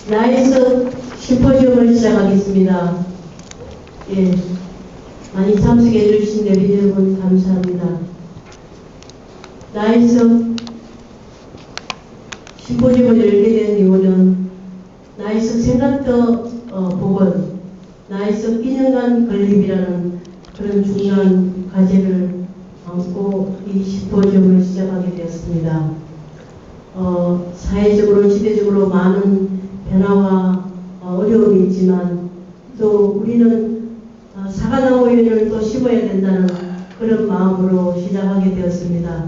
나이스 심포지움을 시작하겠습니다. 예, 많이 참석해 주신 내빈 여러분 감사합니다. 나이스 심포지움을 열게 된 이유는 나이스 생각더 복원, 나이스 2년간 건립이라는 그런 중요한 과제를 안고 이 심포지움을 시작하게 되었습니다. 사회적으로 시대적으로 많은 변화와 어려움이 있지만 또 우리는 사과나무를 또 심어야 된다는 그런 마음으로 시작하게 되었습니다.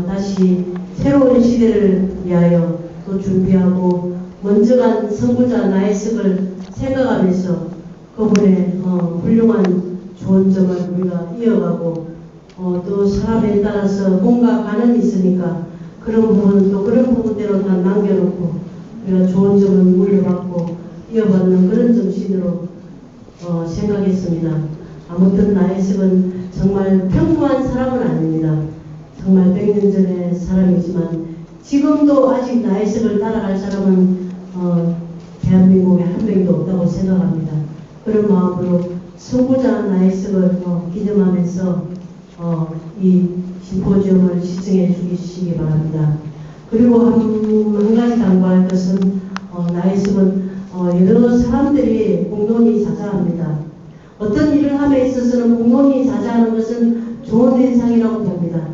다시 새로운 시대를 위하여 또 준비하고 먼저 간 선구자 나혜석을 생각하면서 그분의 훌륭한 좋은 점을 우리가 이어가고 또 사람에 따라서 뭔가 관원이 있으니까 그런 부분 또 그런 부분대로 다 남겨놓고 우리가 좋은 점을 물려받고 이어받는 그런 정신으로 생각했습니다. 아무튼 나혜석은 정말 평범한 사람은 아닙니다. 정말 100년 전의 사람이지만 지금도 아직 나혜석을 따라갈 사람은 대한민국에 한 명도 없다고 생각합니다. 그런 마음으로 선구자 나혜석을 기념하면서 이 심포지움을 시청해 주시기 바랍니다. 그리고 한 가지 당부할 것은 나혜석은 여러 사람들이 공론이 자자합니다. 어떤 일을 함에 있어서는 공론이 자자하는 것은 좋은 현상이라고 봅니다.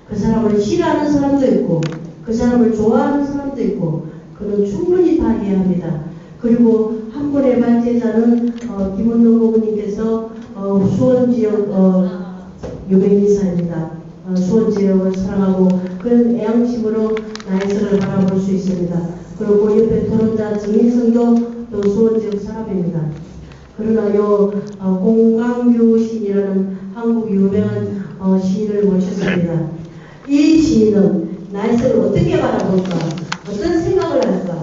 그 사람을 싫어하는 사람도 있고 그 사람을 좋아하는 사람도 있고 그는 충분히 다 이해합니다. 그리고 한 분의 발제자는 김은동 고문님께서 수원 지역 유명인사입니다. 수원 지역을 사랑하고 그런 애양심으로 나혜석을 바라볼 수 있습니다. 그리고 옆에 토론자 정인성도 또 수원 지역 사람입니다. 그러나 공강규 시인이라는 한국 유명한 시인을 모셨습니다. 이 시인은 나혜석을 어떻게 바라볼까? 어떤 생각을 할까?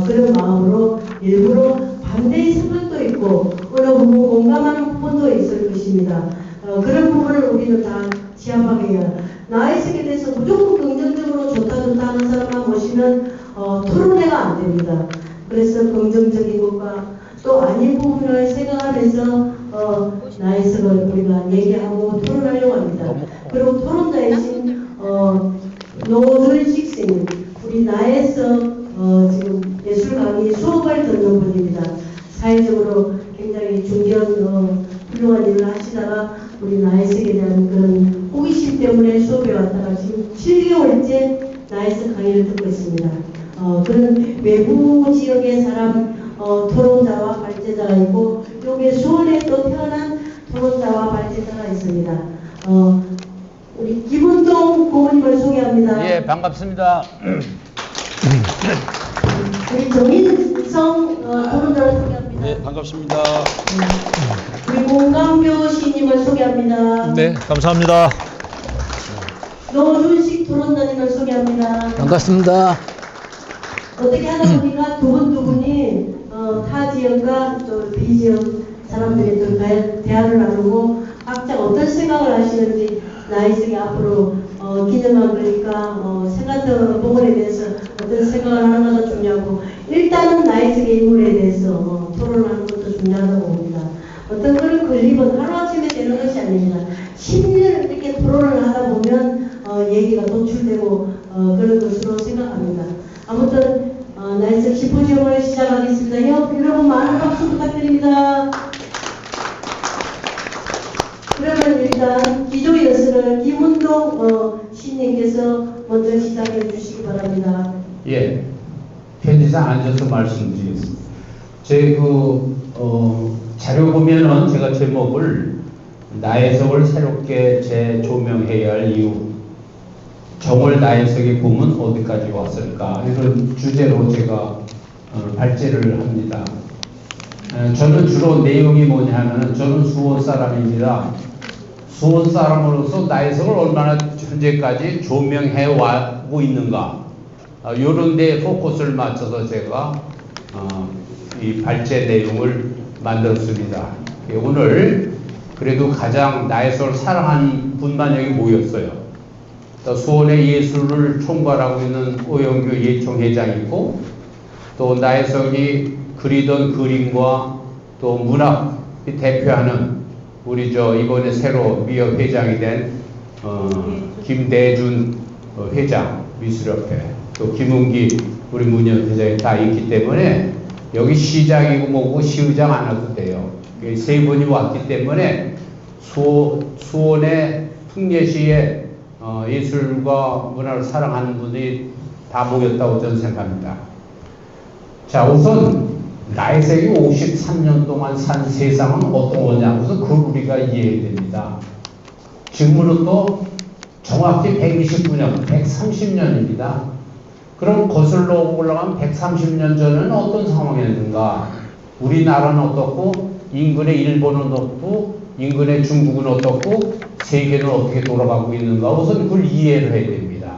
그런 마음으로 일부러 반대의 생각도 있고 어느 부분 공감하는 부분도 있을 것입니다. 그런 부분을 우리는 다 취합하게 해요. 나혜석에 대해서 무조건 긍정적으로 좋다 하는 사람만 모시면 토론회가 안 됩니다. 그래서 긍정적인 것과 또 아닌 부분을 생각하면서 나혜석을 우리가 얘기하고 토론하려고 합니다. 그리고 토론자이신 노준식 선생님, 우리 나혜석 지금 예술 강의 수업을 듣는 분입니다. 사회적으로 굉장히 중요한 훌륭한 일을 하시다가 우리 나혜석에 대한 그런 호기심 때문에 수업에 왔다가 지금 7개월째 나혜석 강의를 듣고 있습니다. 그런 외부 지역의 사람 토론자와 발제자가 있고 여기 수원에 또 태어난 토론자와 발제자가 있습니다. 우리 김은동 고문님을 소개합니다. 예, 반갑습니다. 우리 정인성 토론자를 소개합니다. 네, 반갑습니다. 우리 공강교 시인님을 소개합니다. 네, 감사합니다. 노준식 토론자님을 소개합니다. 반갑습니다. 어떻게 하다 보니까 두 분이 타 지역과 또 B 지역 사람들이 또 대화를 나누고 각자 어떤 생각을 하시는지 나혜석이 앞으로 기념한 거니까 생각도 부분에 대해서 어떤 생각을 하는 것도 중요하고 일단은 나혜석의 인물에 대해서 토론하는 것도 중요하다고 봅니다. 어떤 그런 건립은 하루아침에 되는 것이 아닙니다. 10년 이렇게 토론을 하다 보면 얘기가 도출되고 그런 것으로 생각합니다. 아무튼 나혜석 심포지움을 시작하겠습니다. 여러분 많은 박수 부탁드립니다. 그러면 일단 기조 연설을 김은동 시인님께서 먼저 시작해 주시기 바랍니다. 예, 편지상 앉아서 말씀드리겠습니다. 제 자료 보면은 제가 제목을 나혜석을 새롭게 재조명해야 할 이유, 정월 나혜석의 봄은 어디까지 왔을까, 이런 주제로 제가 발제를 합니다. 저는 주로 내용이 뭐냐 하면 저는 수원 사람입니다. 수원 사람으로서 나혜석을 얼마나 현재까지 조명해 와고 있는가, 이런 데 포커스를 맞춰서 제가 이 발제 내용을 만들었습니다. 오늘 그래도 가장 나혜석을 사랑하는 분만 여기 모였어요. 수원의 예술을 총괄하고 있는 오영규 예총회장이고 또 나혜석이 그리던 그림과 또 문학이 대표하는 우리 이번에 새로 미협 회장이 된 김대준 회장 미술협회, 또 김은기 우리 문협 회장이 다 있기 때문에 여기 시장이고 뭐고 시의장 안 와도 돼요. 세 분이 왔기 때문에 수원의 풍예시의 예술과 문화를 사랑하는 분들이 다 모였다고 저는 생각합니다. 자, 우선 나혜석이 53년 동안 산 세상은 어떤 거냐면서 그걸 우리가 이해해야 됩니다. 지금으로부터 정확히 129년, 130년입니다. 그럼 거슬러 올라가면 130년 전에는 어떤 상황이었는가? 우리나라는 어떻고, 인근의 일본은 어떻고, 인근의 중국은 어떻고, 세계는 어떻게 돌아가고 있는가? 우선 그걸 이해를 해야 됩니다.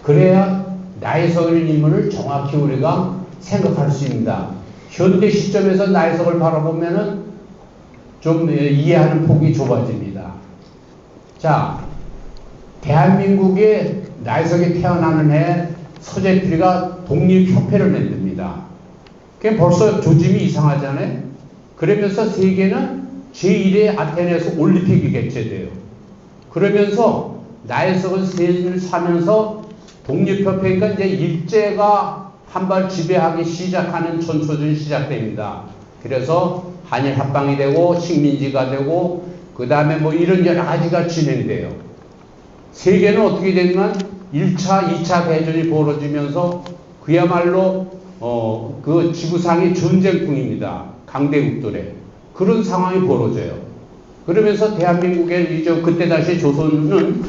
그래야 나혜석이라는 인물을 정확히 우리가 생각할 수 있습니다. 현대 시점에서 나혜석을 바라보면은 좀 이해하는 폭이 좁아집니다. 자, 대한민국의 나혜석이 태어나는 해 서재필이가 독립협회를 만듭니다. 그게 벌써 조짐이 이상하잖아요. 그러면서 세계는 제1회 아테네에서 올림픽이 개최돼요. 그러면서 나혜석은 세계를 사면서 독립협회니까 이제 일제가 한발 지배하기 시작하는 전초전이 시작됩니다. 그래서 한일 합방이 되고 식민지가 되고 그 다음에 뭐 이런 여러 가지가 진행돼요. 세계는 어떻게 되냐면 1차, 2차 대전이 벌어지면서 그야말로 그 지구상이 전쟁풍입니다. 강대국들의 그런 상황이 벌어져요. 그러면서 대한민국의 이제 그때 다시 조선은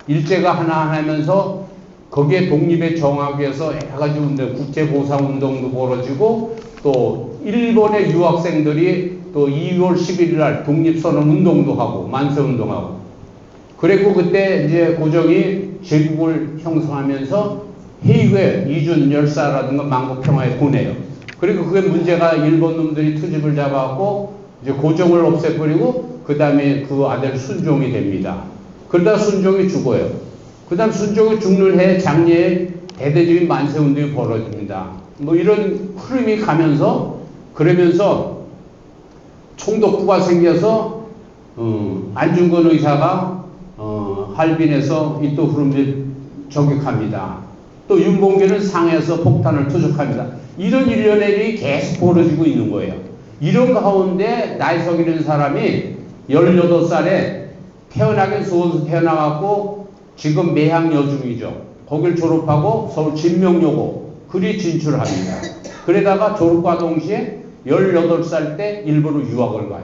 일제가 하나하나 하면서 거기에 독립에 정하기 위해서 여러 가지 운동, 국제보상운동도 벌어지고 또 일본의 유학생들이 또 2월 11일 날 독립선언 운동도 하고 만세운동하고 그리고 그때 이제 고종이 제국을 형성하면서 해외 이준 열사라든가 만국평화에 보내요. 그리고 그게 문제가 일본 놈들이 투집을 잡아갖고 이제 고종을 없애버리고 그 다음에 그 아들 순종이 됩니다. 그러다 순종이 죽어요. 그 다음 순종이 죽는 해 장례에 대대적인 만세운동이 벌어집니다. 뭐 이런 흐름이 가면서 그러면서 총독부가 생겨서 안중근 의사가 할빈에서 이 또 흐름을 저격합니다. 또 윤봉길은 상해에서 폭탄을 투척합니다. 이런 일련의 계속 벌어지고 있는 거예요. 이런 가운데 나혜석이라는 사람이 18살에 태어나긴 수원에서 태어나갖고 지금 매향 여중이죠. 거길 졸업하고 서울 진명여고 그리 진출합니다. 그러다가 졸업과 동시에 18살 때 일본으로 유학을 가요.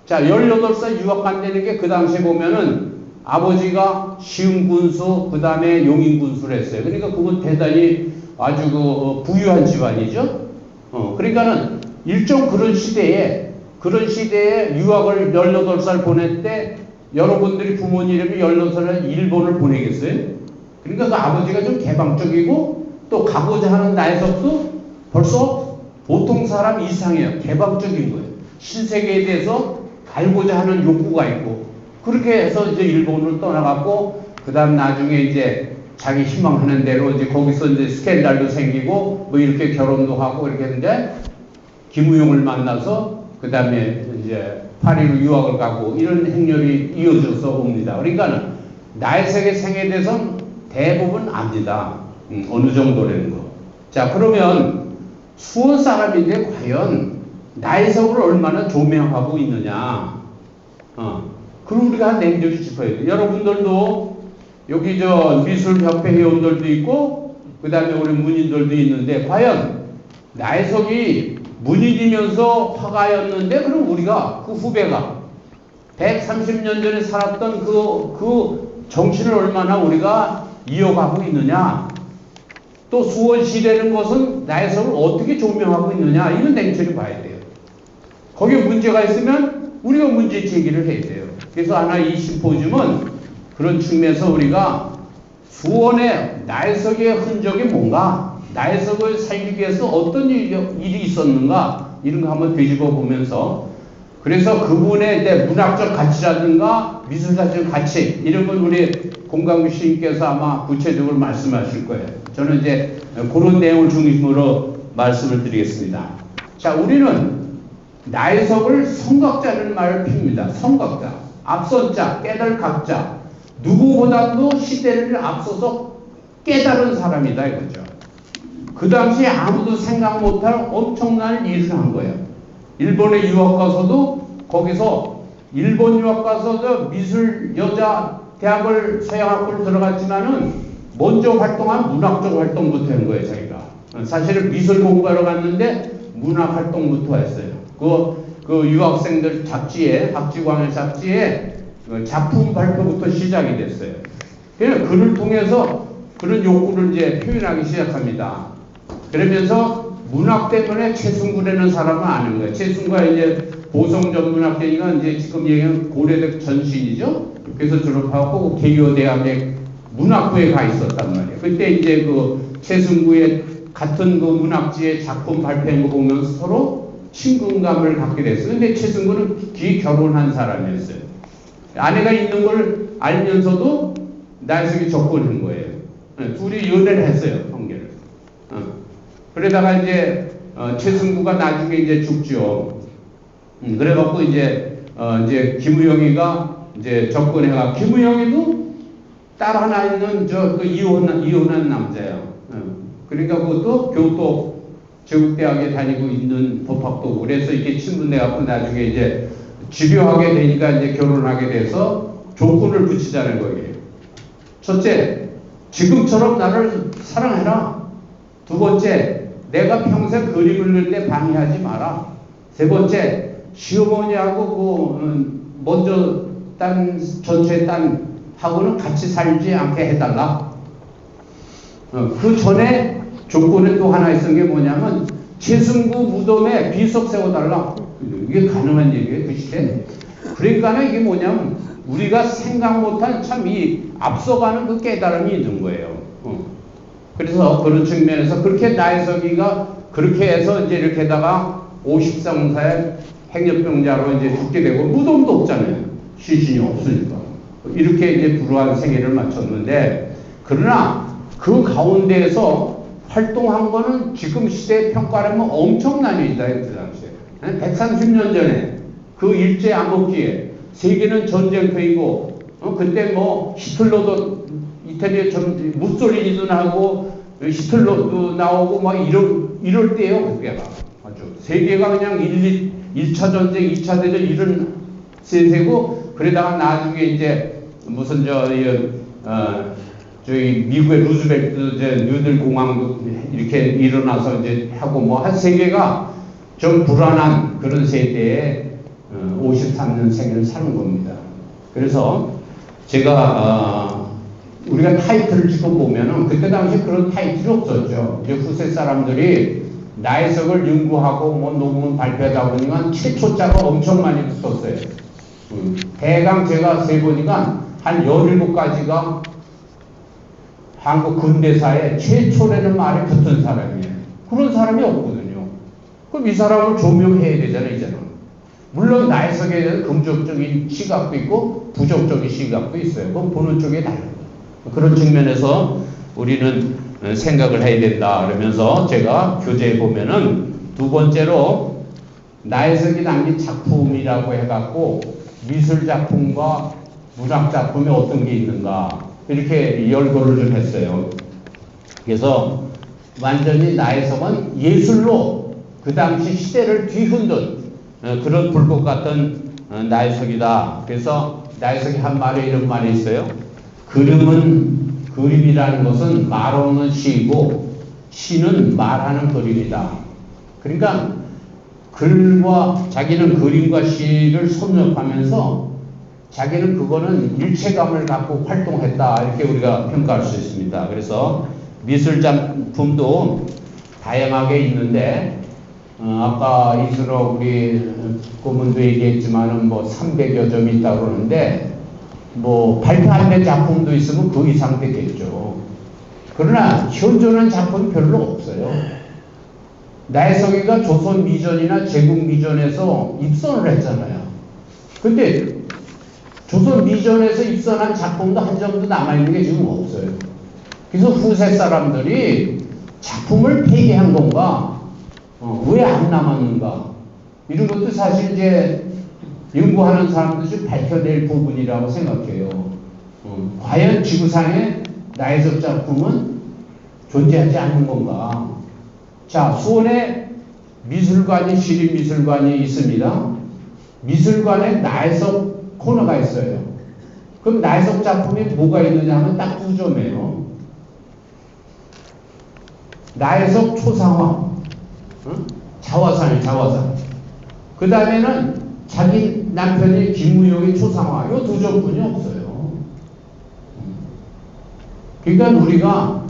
자, 18살 유학 간다는 게 그 당시에 보면은 아버지가 시흥군수, 그 다음에 용인군수를 했어요. 그러니까 그건 대단히 아주 부유한 집안이죠. 그러니까는 일종 그런 시대에 유학을 18살 보낼 때 여러분들이 부모님이 18살에 일본을 보내겠어요? 그러니까 그 아버지가 좀 개방적이고 또 가고자 하는 나혜석도 벌써 보통 사람 이상이에요. 개방적인 거예요. 신세계에 대해서 알고자 하는 욕구가 있고 그렇게 해서 이제 일본으로 떠나갔고 그 다음 나중에 이제 자기 희망하는 대로 이제 거기서 이제 스캔들도 생기고 뭐 이렇게 결혼도 하고 이렇게 했는데 김우용을 만나서 그 다음에 이제 파리로 유학을 가고 이런 행렬이 이어져서 옵니다. 그러니까는 나혜석의 생애에 대해서는 대부분 압니다. 어느 정도라는 거. 자, 그러면 수원 사람인데 과연 나혜석을 얼마나 조명하고 있느냐. 그럼 우리가 냉정히 짚어야 돼요. 여러분들도 여기 미술협회 회원들도 있고 그 다음에 우리 문인들도 있는데 과연 나혜석이 문인이면서 화가였는데 그럼 우리가 그 후배가 130년 전에 살았던 그 정신을 얼마나 우리가 이어가고 있느냐. 또 수원시라는 것은 나혜석을 어떻게 조명하고 있느냐. 이건 냉철히 봐야 돼요. 거기에 문제가 있으면 우리가 문제 제기를 해야 돼요. 그래서 하나 이 심포지움은 그런 측면에서 우리가 수원의 나혜석의 흔적이 뭔가, 나혜석을 살리기 위해서 어떤 일이 있었는가, 이런 거 한번 뒤집어 보면서, 그래서 그분의 이제 문학적 가치라든가 미술가적 가치, 이런 건 우리 공강규 시인께서 아마 구체적으로 말씀하실 거예요. 저는 이제 그런 내용을 중심으로 말씀을 드리겠습니다. 자, 우리는 나해석을 성각자라는 말을 핍니다. 성각자, 앞선 자, 깨달을 각자, 누구보다도 시대를 앞서서 깨달은 사람이다 이거죠. 그 당시에 아무도 생각 못할 엄청난 일을 한 거예요. 일본에 유학 가서도 거기서 일본 유학 가서 미술 여자 대학을 서양학부를 들어갔지만은 먼저 활동한 문학적 활동부터 한 거예요. 자기가 사실은 미술 공부하러 갔는데 문학 활동부터 했어요. 그 유학생들 잡지에 박지광의 잡지에 작품 발표부터 시작이 됐어요. 그래서 그를 통해서 그런 욕구를 이제 표현하기 시작합니다. 그러면서 문학 때문에 최승구라는 사람은 아는 거예요. 최승구가 이제 보성전 문학계니까 이제 지금 얘기하는 고려대 전신이죠. 그래서 졸업하고 개요대학에 문학부에 가 있었단 말이에요. 그때 이제 그 최승구의 같은 그 문학지의 작품 발표한 거 보면서 서로 친근감을 갖게 됐어요. 근데 최승구는 결혼한 사람이었어요. 아내가 있는 걸 알면서도 나해석이 접근한 거예요. 둘이 연애를 했어요, 관계를. 그러다가 이제 최승구가 나중에 이제 죽죠. 그래갖고 이제 김우영이가 이제 접근해가 김우영이도 딸 하나 있는 그 이혼한 남자예요. 그러니까 그것도 교토 제국대학에 다니고 있는 법학도고 그래서 이게 친분돼갖고 나중에 이제 집요하게 되니까 이제 결혼하게 돼서 조건을 붙이자는 거예요. 첫째, 지금처럼 나를 사랑해라. 두 번째, 내가 평생 그림을 그리는데 방해하지 마라. 세 번째, 시어머니하고 먼저 전체 하고는 같이 살지 않게 해달라. 그 전에 조건에 또 하나 있었던 게 뭐냐면 최승구 무덤에 비석 세워달라. 이게 가능한 얘기예요, 그 시대. 그러니까는 이게 뭐냐면 우리가 생각 못한 참 이 앞서가는 그 깨달음이 있는 거예요. 그래서 그런 측면에서 그렇게 나해석이가 그렇게 해서 이제 이렇게다가 53사에 행렬병자로 이제 죽게 되고 무덤도 없잖아요. 시신이 없으니까. 이렇게 이제 불우한 생애를 마쳤는데 그러나 그 가운데에서 활동한 거는 지금 시대의 평가라면 엄청난 일이다. 그 당시에. 130년 전에 그 일제 암흑기에 세계는 전쟁터이고 그때 뭐 히틀러도 이태리에 무솔리니도 나오고 히틀러도 나오고 막 이럴 때예요. 그때가 아주 세계가 그냥 1차 전쟁, 2차 대전 이런 세세고 그러다가 나중에 이제 무슨 저희 미국의 루즈벨트 뉴딜 공항도 이렇게 일어나서 이제 하고 뭐 한 세계가 좀 불안한 그런 세대에 53년 생을 사는 겁니다. 그래서 제가 우리가 타이틀을 지금 보면은 그때 당시 그런 타이틀이 없었죠. 이제 후세 사람들이 나해석을 연구하고 뭐 논문 발표하다 보니까 최초자가 엄청 많이 붙었어요. 대강 제가 세보니까 한 17가지가 한국 근대사에 최초라는 말이 붙은 사람이에요. 그런 사람이 없거든요. 그럼 이 사람을 조명해야 되잖아요, 이제는. 물론 나해석에 대한 긍정적인 시각도 있고 부정적인 시각도 있어요. 그건 보는 쪽에 달라요. 그런 측면에서 우리는 생각을 해야 된다 그러면서 제가 교재에 보면은 두 번째로 나해석이 남긴 작품이라고 해갖고 미술 작품과 문학 작품이 어떤 게 있는가 이렇게 열거를 좀 했어요. 그래서 완전히 나해석은 예술로 그 당시 시대를 뒤흔든 그런 불꽃 같은 나해석이다. 그래서 나해석이 한 말에 이런 말이 있어요. 그림이라는 것은 말 없는 시이고 시는 말하는 그림이다. 그러니까 자기는 그림과 시를 섭렵하면서 자기는 그거는 일체감을 갖고 활동했다. 이렇게 우리가 평가할 수 있습니다. 그래서 미술 작품도 다양하게 있는데 아까 이수로 우리 고문도 얘기했지만은 뭐 300여 점이 있다고 그러는데 뭐 발표 안 된 작품도 있으면 그 이상 되겠죠. 그러나 현존한 작품이 별로 없어요. 나해석이가 조선 미전이나 제국 미전에서 입선을 했잖아요. 근데 조선 미전에서 입선한 작품도 한 점도 남아있는 게 지금 없어요. 그래서 후세 사람들이 작품을 폐기한 건가 왜 안 남았는가? 이런 것도 사실 이제 연구하는 사람들이 좀 밝혀낼 부분이라고 생각해요. 과연 지구상에 나혜석 작품은 존재하지 않는 건가? 자, 수원에 미술관이, 시립미술관이 있습니다. 미술관에 나혜석 코너가 있어요. 그럼 나혜석 작품이 뭐가 있느냐 하면 딱 두 점이에요. 나혜석 초상화, 자화상이에요, 자화상. 그 다음에는 자기 남편이 김무용의 초상화, 이 두 점뿐이 없어요. 그러니까 우리가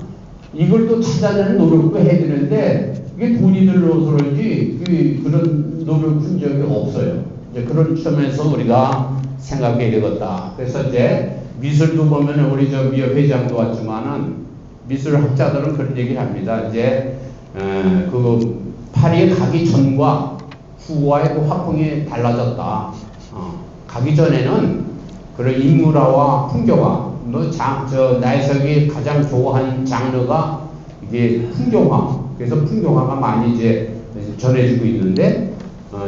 이걸 또 찾아내는 노력도 해야 되는데, 이게 돈이 들어서 그런지 그런 노력을 푼 적이 없어요. 이제 그런 점에서 우리가 생각해야 되겠다. 그래서 이제 미술도 보면 우리 저 미협 회장도 왔지만은 미술학자들은 그런 얘기를 합니다. 이제 그 파리에 가기 전과 후와의 그 화풍이 달라졌다. 가기 전에는 그런 인물화와 풍경화, 나혜석이 가장 좋아하는 장르가 이게 풍경화. 그래서 풍경화가 많이 이제 전해지고 있는데,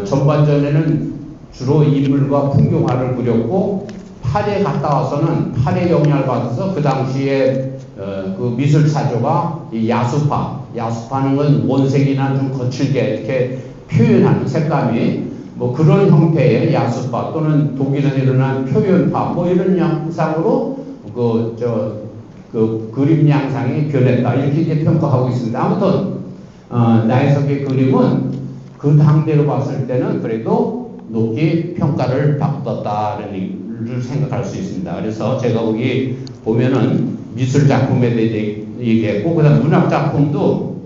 전반전에는 주로 인물과 풍경화를 그렸고, 파리에 갔다 와서는 파리의 영향을 받아서 그 당시에 그 미술 사조가 이 야수파는 건 원색이나 좀 거칠게 이렇게 표현하는 색감이 뭐 그런 형태의 야수파 또는 독일에서 일어난 표현파 뭐 이런 양상으로 그 그림 양상이 변했다 이렇게 이제 평가하고 있습니다. 아무튼 나혜석의 그림은 그 당대로 봤을 때는 그래도 높이 평가를 받았다는 를 생각할 수 있습니다. 그래서 제가 거기 보면은 미술 작품에 대해 얘기했고, 그 다음 문학 작품도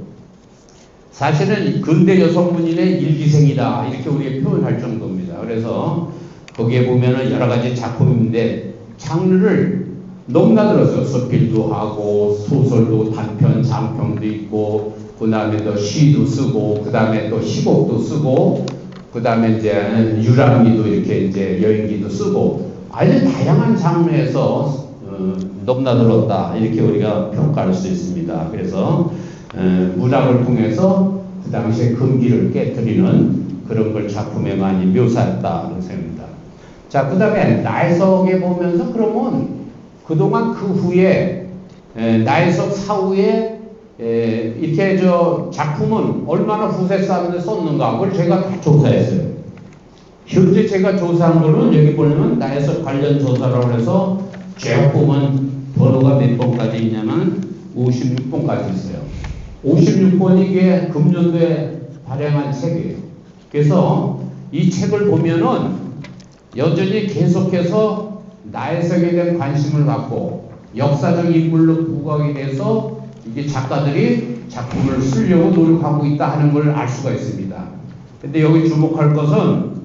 사실은 근대 여성문인의 일기생이다 이렇게 우리가 표현할 정도입니다. 그래서 거기에 보면은 여러 가지 작품인데 장르를 넘나들었어요. 서필도 하고 소설도 단편, 장편도 있고, 그 다음에 또 시도 쓰고, 그 다음에 또 시곡도 쓰고, 그 다음에 이제 유랑기도 이렇게 이제 여행기도 쓰고, 아주 다양한 장르에서 넘나들었다 이렇게 우리가 평가할 수 있습니다. 그래서 문학을 통해서 그 당시에 금기를 깨뜨리는 그런 걸 작품에 많이 묘사했다는 생각입니다. 자, 그 다음에 나혜석에 보면서 그러면 그동안 그 후에 나혜석 사후에 이렇게 작품은 얼마나 후세 사람들 썼는가 그걸 제가 다 조사했어요. 현재 제가 조사한 거는 여기 보면 나혜석 관련 조사라고 해서 쭉 보면 번호가 몇 번까지 있냐면 56번까지 있어요. 56번이 이게 금년도에 발행한 책이에요. 그래서 이 책을 보면은 여전히 계속해서 나혜석에 대한 관심을 갖고 역사적 인물로 부각이 돼서 이게 작가들이 작품을 쓰려고 노력하고 있다 하는 걸 알 수가 있습니다. 근데 여기 주목할 것은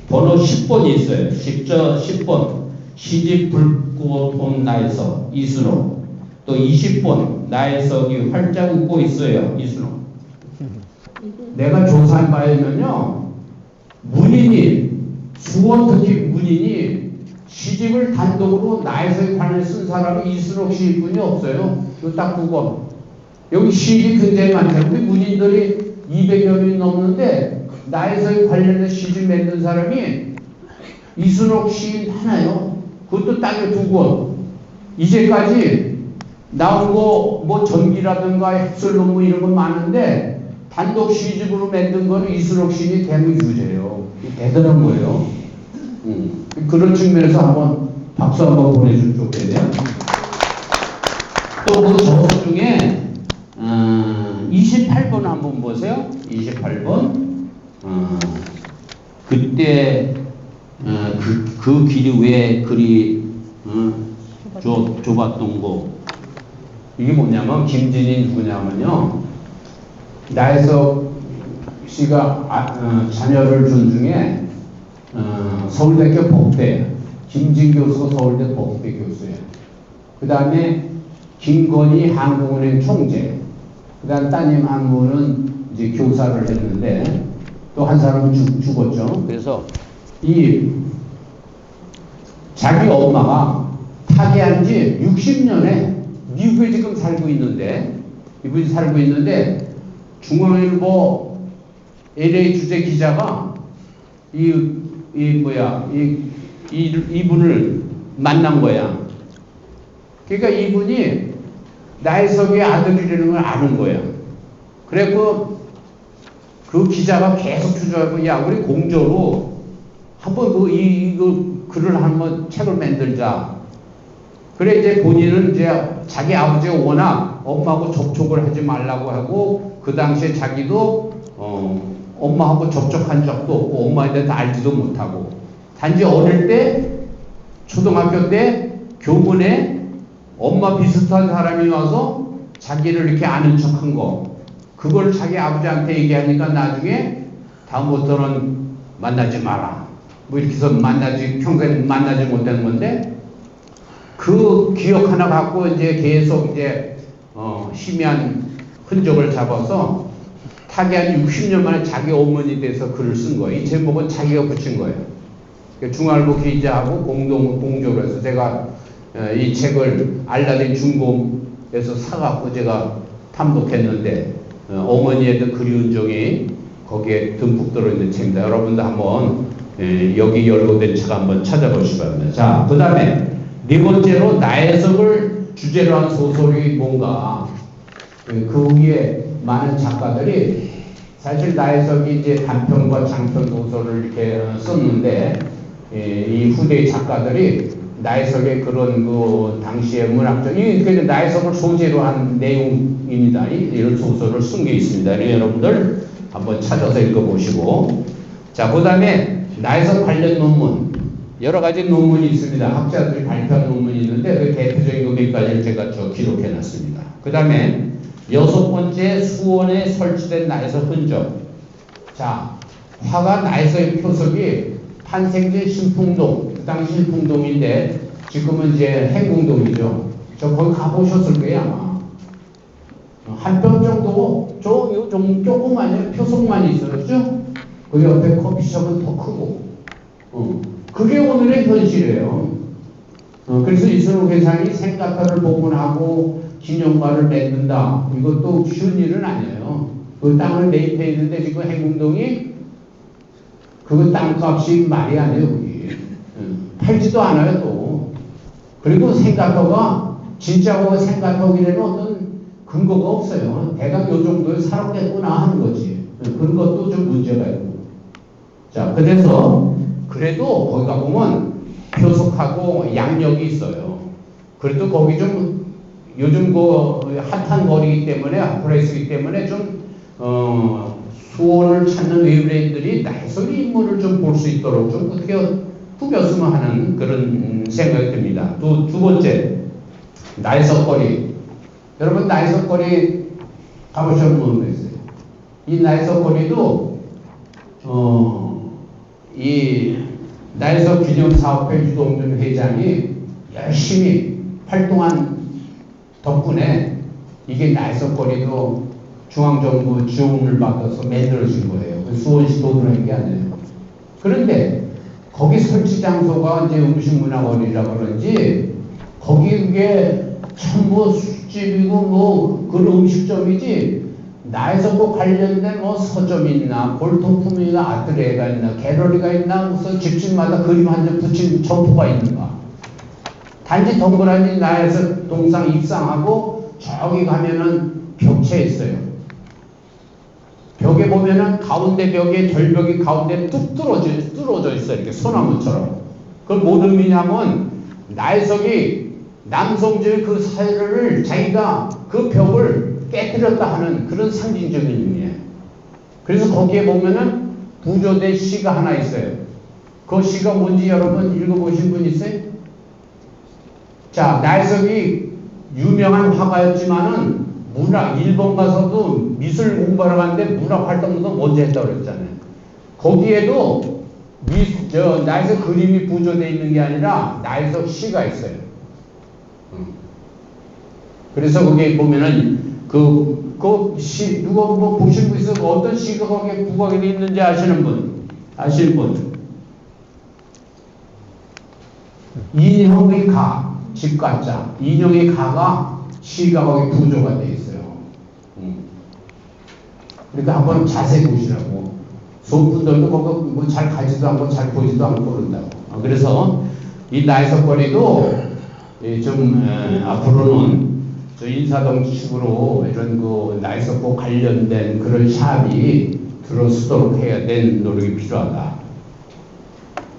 번호 10번이 있어요. 10번 시집 불꽃 나혜석 이순옥. 또 20번 나혜석이 활짝 웃고 있어요. 이순옥. 내가 조사한 바에는요 문인이 수원 특히 문인이 시집을 단독으로 나혜석에 관해 쓴 사람이 이순옥 시인뿐이 없어요. 이거 딱 9번. 여기 시집이 굉장히 많잖아요. 우리 문인들이 200여 명이 넘는데 나혜석에 관련된 시집 만든 사람이 이순옥 시인 하나요. 그것도 딱에 2권. 이제까지 나온 거 뭐 전기라든가 heb술 논문 이런 건 많은데 단독 시집으로 만든 거는 이순옥 시인이 대한민국 유죄예요. 대단한 거예요. 그런 측면에서 한번 박수 한번 보내주면 좋겠네요. 또 그 저서 중에 28번 한번 보세요. 28번. 그때 그 길이 왜 그리 좁았던 거. 이게 뭐냐면 김진이 누구냐면요. 나혜석 씨가 자녀를 둔 중에 서울대학교 법대 김진 교수가 서울대 법대 교수예요. 그 다음에 김건희 한국은행 총재. 그 다음 따님 한 분은 이제 교사를 했는데 또 한 사람은 죽었죠. 그래서 이 자기 엄마가 타계한 지 60년에 미국에 지금 살고 있는데 이분이 살고 있는데 중앙일보 LA 주재 기자가 이분을 만난 거야. 그러니까 이분이 나혜석의 아들이라는 걸 아는 거야. 그래서 그 기자가 계속 주저하고, 야, 우리 공조로 한번 이거 글을 한번 책을 만들자. 그래, 이제 본인은 이제 자기 아버지가 워낙 엄마하고 접촉을 하지 말라고 하고, 그 당시에 자기도, 엄마하고 접촉한 적도 없고, 엄마에 대해서 알지도 못하고, 단지 어릴 때, 초등학교 때, 교문에 엄마 비슷한 사람이 와서 자기를 이렇게 아는 척 한 거, 그걸 자기 아버지한테 얘기하니까 나중에 다음부터는 만나지 마라. 뭐 이렇게 해서 평생 만나지 못하는 건데, 그 기억 하나 갖고 이제 계속 이제, 희미한 흔적을 잡아서 타기 한 60년 만에 자기 어머니에 대해서 글을 쓴 거예요. 이 제목은 자기가 붙인 거예요. 중앙일보 기자하고 공조로 해서 제가 이 책을 알라딘 중고에서 사갖고 제가 탐독했는데, 어머니에 대한 그리운 정이 거기에 듬뿍 들어있는 책입니다. 여러분도 한번 여기 연로된 책 한번 찾아보시기 바랍니다. 자, 그 다음에 네 번째로 나혜석을 주제로 한 소설이 뭔가, 그 위에 많은 작가들이 사실 나혜석이 이제 단편과 장편 소설을 이렇게 썼는데, 이 후대의 작가들이 나혜석의 그런 그 당시의 문학적인 나혜석을 소재로 한 내용입니다. 이런 소설을 쓴 게 있습니다. 여러분들 한번 찾아서 읽어보시고, 자, 그 다음에 나혜석 관련 논문, 여러 가지 논문이 있습니다. 학자들이 발표한 논문이 있는데 그 대표적인 거 몇 가지를 제가 기록해 놨습니다. 그 다음에 여섯 번째, 수원에 설치된 나혜석 흔적. 자, 화가 나혜석의 표석이 판생제 신풍동, 그 당시 신풍동인데 지금은 이제 행궁동이죠. 저 거기 가보셨을 거예요, 아마. 한 뼘 정도, 조금만요, 표석만 있어요, 그죠? 그 옆에 커피숍은 더 크고, 그게 오늘의 현실이에요. 그래서 이순옥 회장이 생가터를 복원하고 기념관을 만든다. 이것도 쉬운 일은 아니에요. 그 땅을 매입해 있는데 지금 행궁동이 그 땅값이 말이 안 돼요, 거기. 팔지도 않아요, 또. 그리고 생가터가 진짜 생가터기에는 어떤 근거가 없어요. 대강 요 정도에 살았겠구나 하는 거지. 그런 것도 좀 문제가 있고. 자, 그래서 그래도 거기 가보면 표석하고 양력이 있어요. 그래도 거기 좀 요즘 그 핫한 거리이기 때문에, 플레이스이기 때문에 좀 수원을 찾는 외부인들이 나혜석의 인물을 좀 볼 수 있도록 좀 어떻게 꾸몄으면 하는 그런 생각이 듭니다. 두 번째, 나혜석 거리. 여러분, 나혜석 거리 가보셨는 분 있어요? 이 나혜석 거리도 이 나혜석 기념사업회 유동준 회장이 열심히 활동한 덕분에 이게 나혜석 거리도 중앙정부 지원을 받아서 만들어진 거예요. 수원시 돈으로 한 게 아니에요. 그런데 거기 설치 장소가 이제 음식문화거리라 그런지 거기 그게 전부 술집이고 그런 음식점이지, 나혜석과 관련된 서점이 있나, 골동품이나 아트리에가 있나, 갤러리가 있나, 무슨 집집마다 그림 한 장 붙인 점포가 있는가. 단지 동그라미 나혜석 동상 입상하고 저기 가면은 벽체 있어요. 벽에 보면은 가운데 벽에 절벽이 가운데 뚝 뚫어져 있어요. 이렇게 소나무처럼. 그걸 뭔 의미냐면 나혜석이 남성주의 그 사회를 자기가 그 벽을 깨뜨렸다 하는 그런 상징적인 의미예요. 그래서 거기에 보면은 부조된 시가 하나 있어요. 그 시가 뭔지 여러분 읽어보신 분 있어요? 자, 나혜석이 유명한 화가였지만은 일본 가서도 미술 공부하러 갔는데 문학 활동도 먼저 했다고 그랬잖아요. 거기에도 나혜석 그림이 부조되어 있는 게 아니라 나혜석 시가 있어요. 그래서 거기에 보면은 그 시, 누가 뭐 보신 분 있어요? 어떤 시가 거기에 부각이 되어 있는지 아시는 분? 인형의 가, 집가자. 인형의 가가 시가 거기 부조가 되어 있어요. 그러니까 한번 자세히 보시라고. 소분들도 거기 뭐잘 가지도 않고 잘 보지도 않고 그런다고. 그래서 이 나이석거리도 좀 앞으로는 저 인사동 측으로 이런 그 나이석고 관련된 그런 샵이 들어서도록 해야 되는 노력이 필요하다.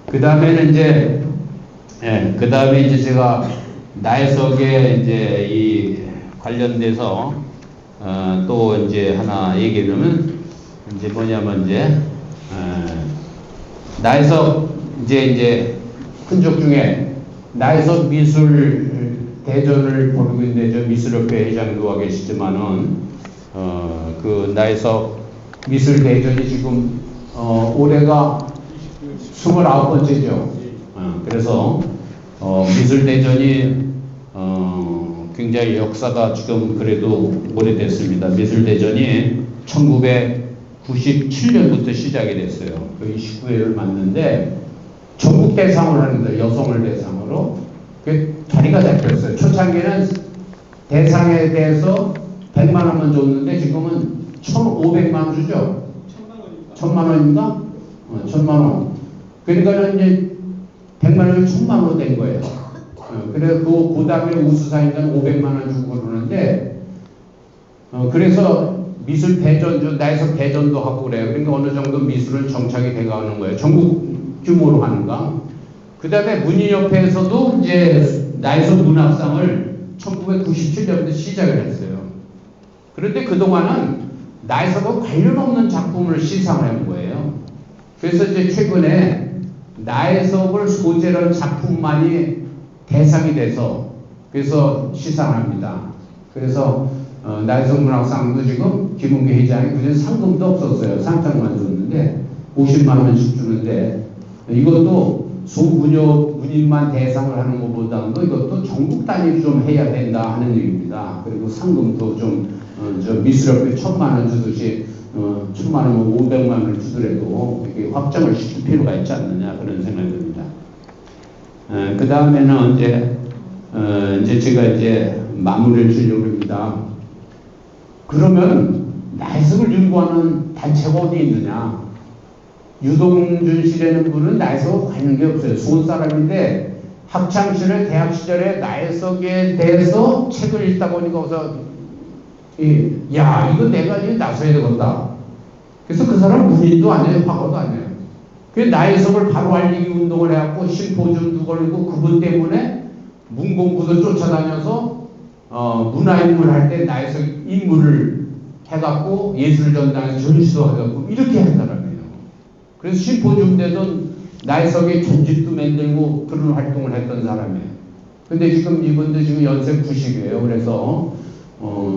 그 다음에는 이제 그 다음에 이제 제가 나이석에 이제 이 관련돼서 또 이제 하나 얘기하면 이제 뭐냐면 이제 나이석 이제 흔적 중에 나이석 미술 대전을 벌이고 있는데 저 미술협회 회장도 와 계시지만은 그 나이석 미술 대전이 지금 올해가 29번째죠. 그래서 미술 대전이 굉장히 역사가 지금 그래도 오래됐습니다. 미술 대전이 1997년부터 시작이 됐어요. 거의 19회를 맞는데 전국 대상을 하는데 여성을 대상으로 그 자리가 잡혔어요. 초창기는 대상에 대해서 100만 원만 줬는데 지금은 1,500만 원 주죠. 1,000만 원인가? 1,000만 원. 그러니까는 이제 100만 원이 1,000만 원 된 거예요. 그래서 그 다음에 우수상인가는 500만 원 주고 그러는데 그래서 미술 대전, 나이석 대전도 하고 그래요. 그러니까 어느 정도 미술은 정착이 돼가는 거예요. 전국 규모로 하는가. 그 다음에 문인협회에서도 이제 나이석 문학상을 1997년부터 시작을 했어요. 그런데 그동안은 나이석과 관련 없는 작품을 시상을 한 거예요. 그래서 이제 최근에 나이석을 소재로 한 작품만이 대상이 돼서 그래서 시상합니다. 그래서 나이석 문학상도 지금 김은기 회장이 그전 상금도 없었어요. 상장만 줬는데 50만 원씩 주는데 이것도 소문인만 대상을 하는 것보다도 이것도 전국 단위로 좀 해야 된다 하는 얘기입니다. 그리고 상금도 좀 저 미술협회 1,000만 원 주듯이 1,000만 원, 500만 원을 주더라도 이게 확정을 시킬 필요가 있지 않느냐 그런 생각이 듭니다. 그 다음에는 이제 제가 이제 마무리를 주려고 합니다. 그러면 나이석을 연구하는 단체가 어디 있느냐? 유동준 씨라는 분은 나이석과 관련 게 없어요. 수원 사람인데 학창시절에 대학 시절에 나이석에 대해서 책을 읽다 보니까 어서 야 이거 내가 이제 나서야 되겠다. 그래서 그 사람 문인도 아니에요, 학원도 아니에요. 그 나이석을 바로 알리기 운동을 해갖고 심포지움도 걸리고 그분 때문에 문공부도 쫓아다녀서 문화인물 할 때 나이석 인물을 해갖고 예술전당에 전시도 해갖고 이렇게 한 사람이에요. 그래서 심포지움 되던 나이석의 전집도 만들고 그런 활동을 했던 사람이에요. 근데 지금 이분도 지금 연세 90이에요. 그래서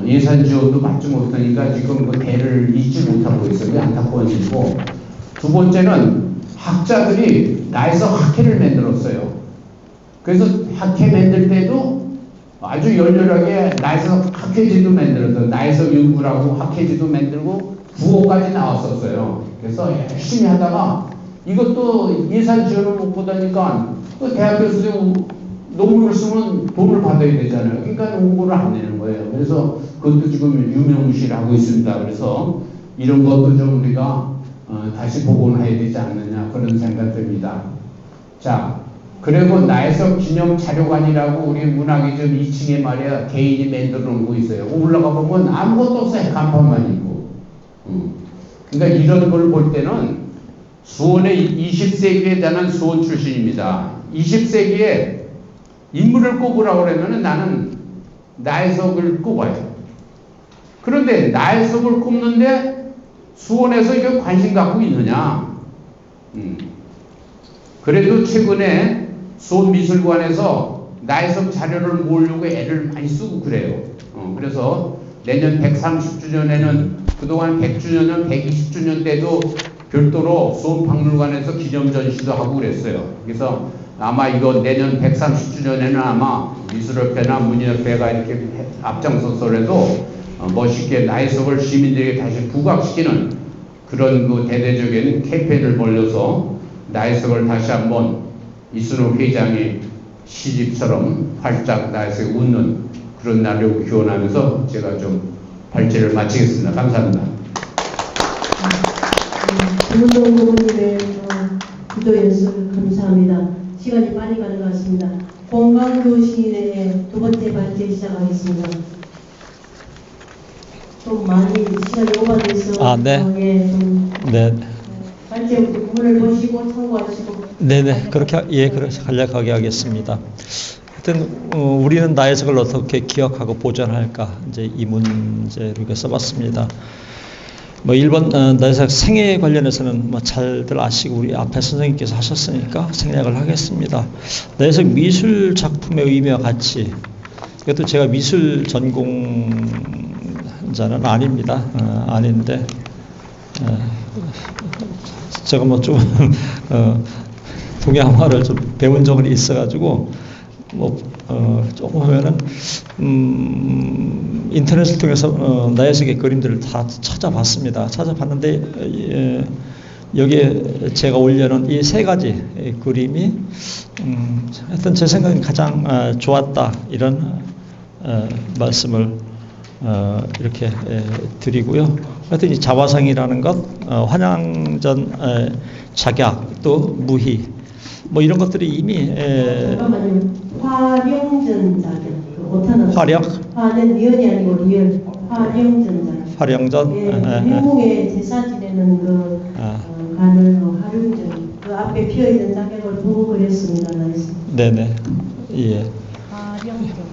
예산 지원도 받지 못하니까 지금 그 대를 잇지 못하고 있어요. 안타까운 일이고. 두 번째는 학자들이 나이석 학회를 만들었어요. 그래서 학회 만들 때도 아주 열렬하게 나이석 학회지도 만들어서 나이석 연구라고 학회지도 만들고 구호까지 나왔었어요. 그래서 열심히 하다가 이것도 예산 지원을 못 받으니까 또 대학교에서 논문을 쓰면 돈을 받아야 되잖아요. 그러니까 홍보를 안 내는 거예요. 그래서 그것도 지금 유명무실을 하고 있습니다. 그래서 이런 것도 좀 우리가 다시 복원해야 되지 않느냐 그런 생각 듭니다. 자, 그리고 나이석 기념 자료관이라고 우리 문학의전 2층에 말이야 개인이 만들어 놓은 거 있어요. 올라가 보면 아무것도 없어요. 간판만 있고. 그러니까 이런 걸 볼 때는 수원의 20세기에 대한 수원 출신입니다. 20세기에 인물을 꼽으라고 그러면 나는 나이석을 꼽아요. 그런데 나이석을 꼽는데 수원에서 이게 관심 갖고 있느냐? 그래도 최근에 수원미술관에서 나이석 자료를 모으려고 애를 많이 쓰고 그래요. 그래서 내년 130주년에는 그동안 100주년은 120주년 때도 별도로 수원박물관에서 기념전시도 하고 그랬어요. 그래서 아마 이거 내년 130주년에는 아마 미술협회나 문인협회가 이렇게 앞장서서라도 멋있게 나이석을 시민들에게 다시 부각시키는 그런 그 대대적인 캠페인을 벌려서 나이석을 다시 한번 이순옥 회장이 시집처럼 활짝 나이석에 웃는 그런 날을 기원하면서 제가 좀 발제를 마치겠습니다. 감사합니다. 김은동 부모님의 기도 연습 감사합니다. 시간이 빨리 가는 것 같습니다. 공강도 시인의 두 번째 발제 시작하겠습니다. 좀 많이 시간이 오버돼서 네. 좀 네. 발제 부분을 보시고 참고하시고. 네네. 그렇게 간략하게 하겠습니다. 하여튼, 우리는 나의 색을 어떻게 기억하고 보존할까? 이제 이 문제를 이렇게 써봤습니다. 뭐 1번 나의 색 생애 관련해서는 뭐 잘들 아시고 우리 앞에 선생님께서 하셨으니까 생략을 하겠습니다. 나의 색 미술 작품의 의미와 같이, 이것도 제가 미술 전공자는 아닙니다. 아닌데 제가 뭐 좀 동양화를 좀 배운 적은 있어가지고 조금 하면은 인터넷을 통해서 나의 색의 그림들을 다 찾아봤습니다. 찾아봤는데 여기에 제가 올려놓은 이 세 가지 그림이 하여튼 제 생각엔 가장 좋았다, 이런 말씀을 이렇게 드리고요. 하여튼 이 자화상이라는 것, 환양전 작약, 또 무희, 뭐 이런 것들이 이미 잠깐만요. 화룡전 자격. 오타나. 화는 리얼이 아니고 리얼. 화룡전 자격. 화룡전. 미국의 제사 지내는 가는 화룡전. 그 앞에 피어 있는 자격을 보고 그랬습니다. 네네. 예. 화룡전.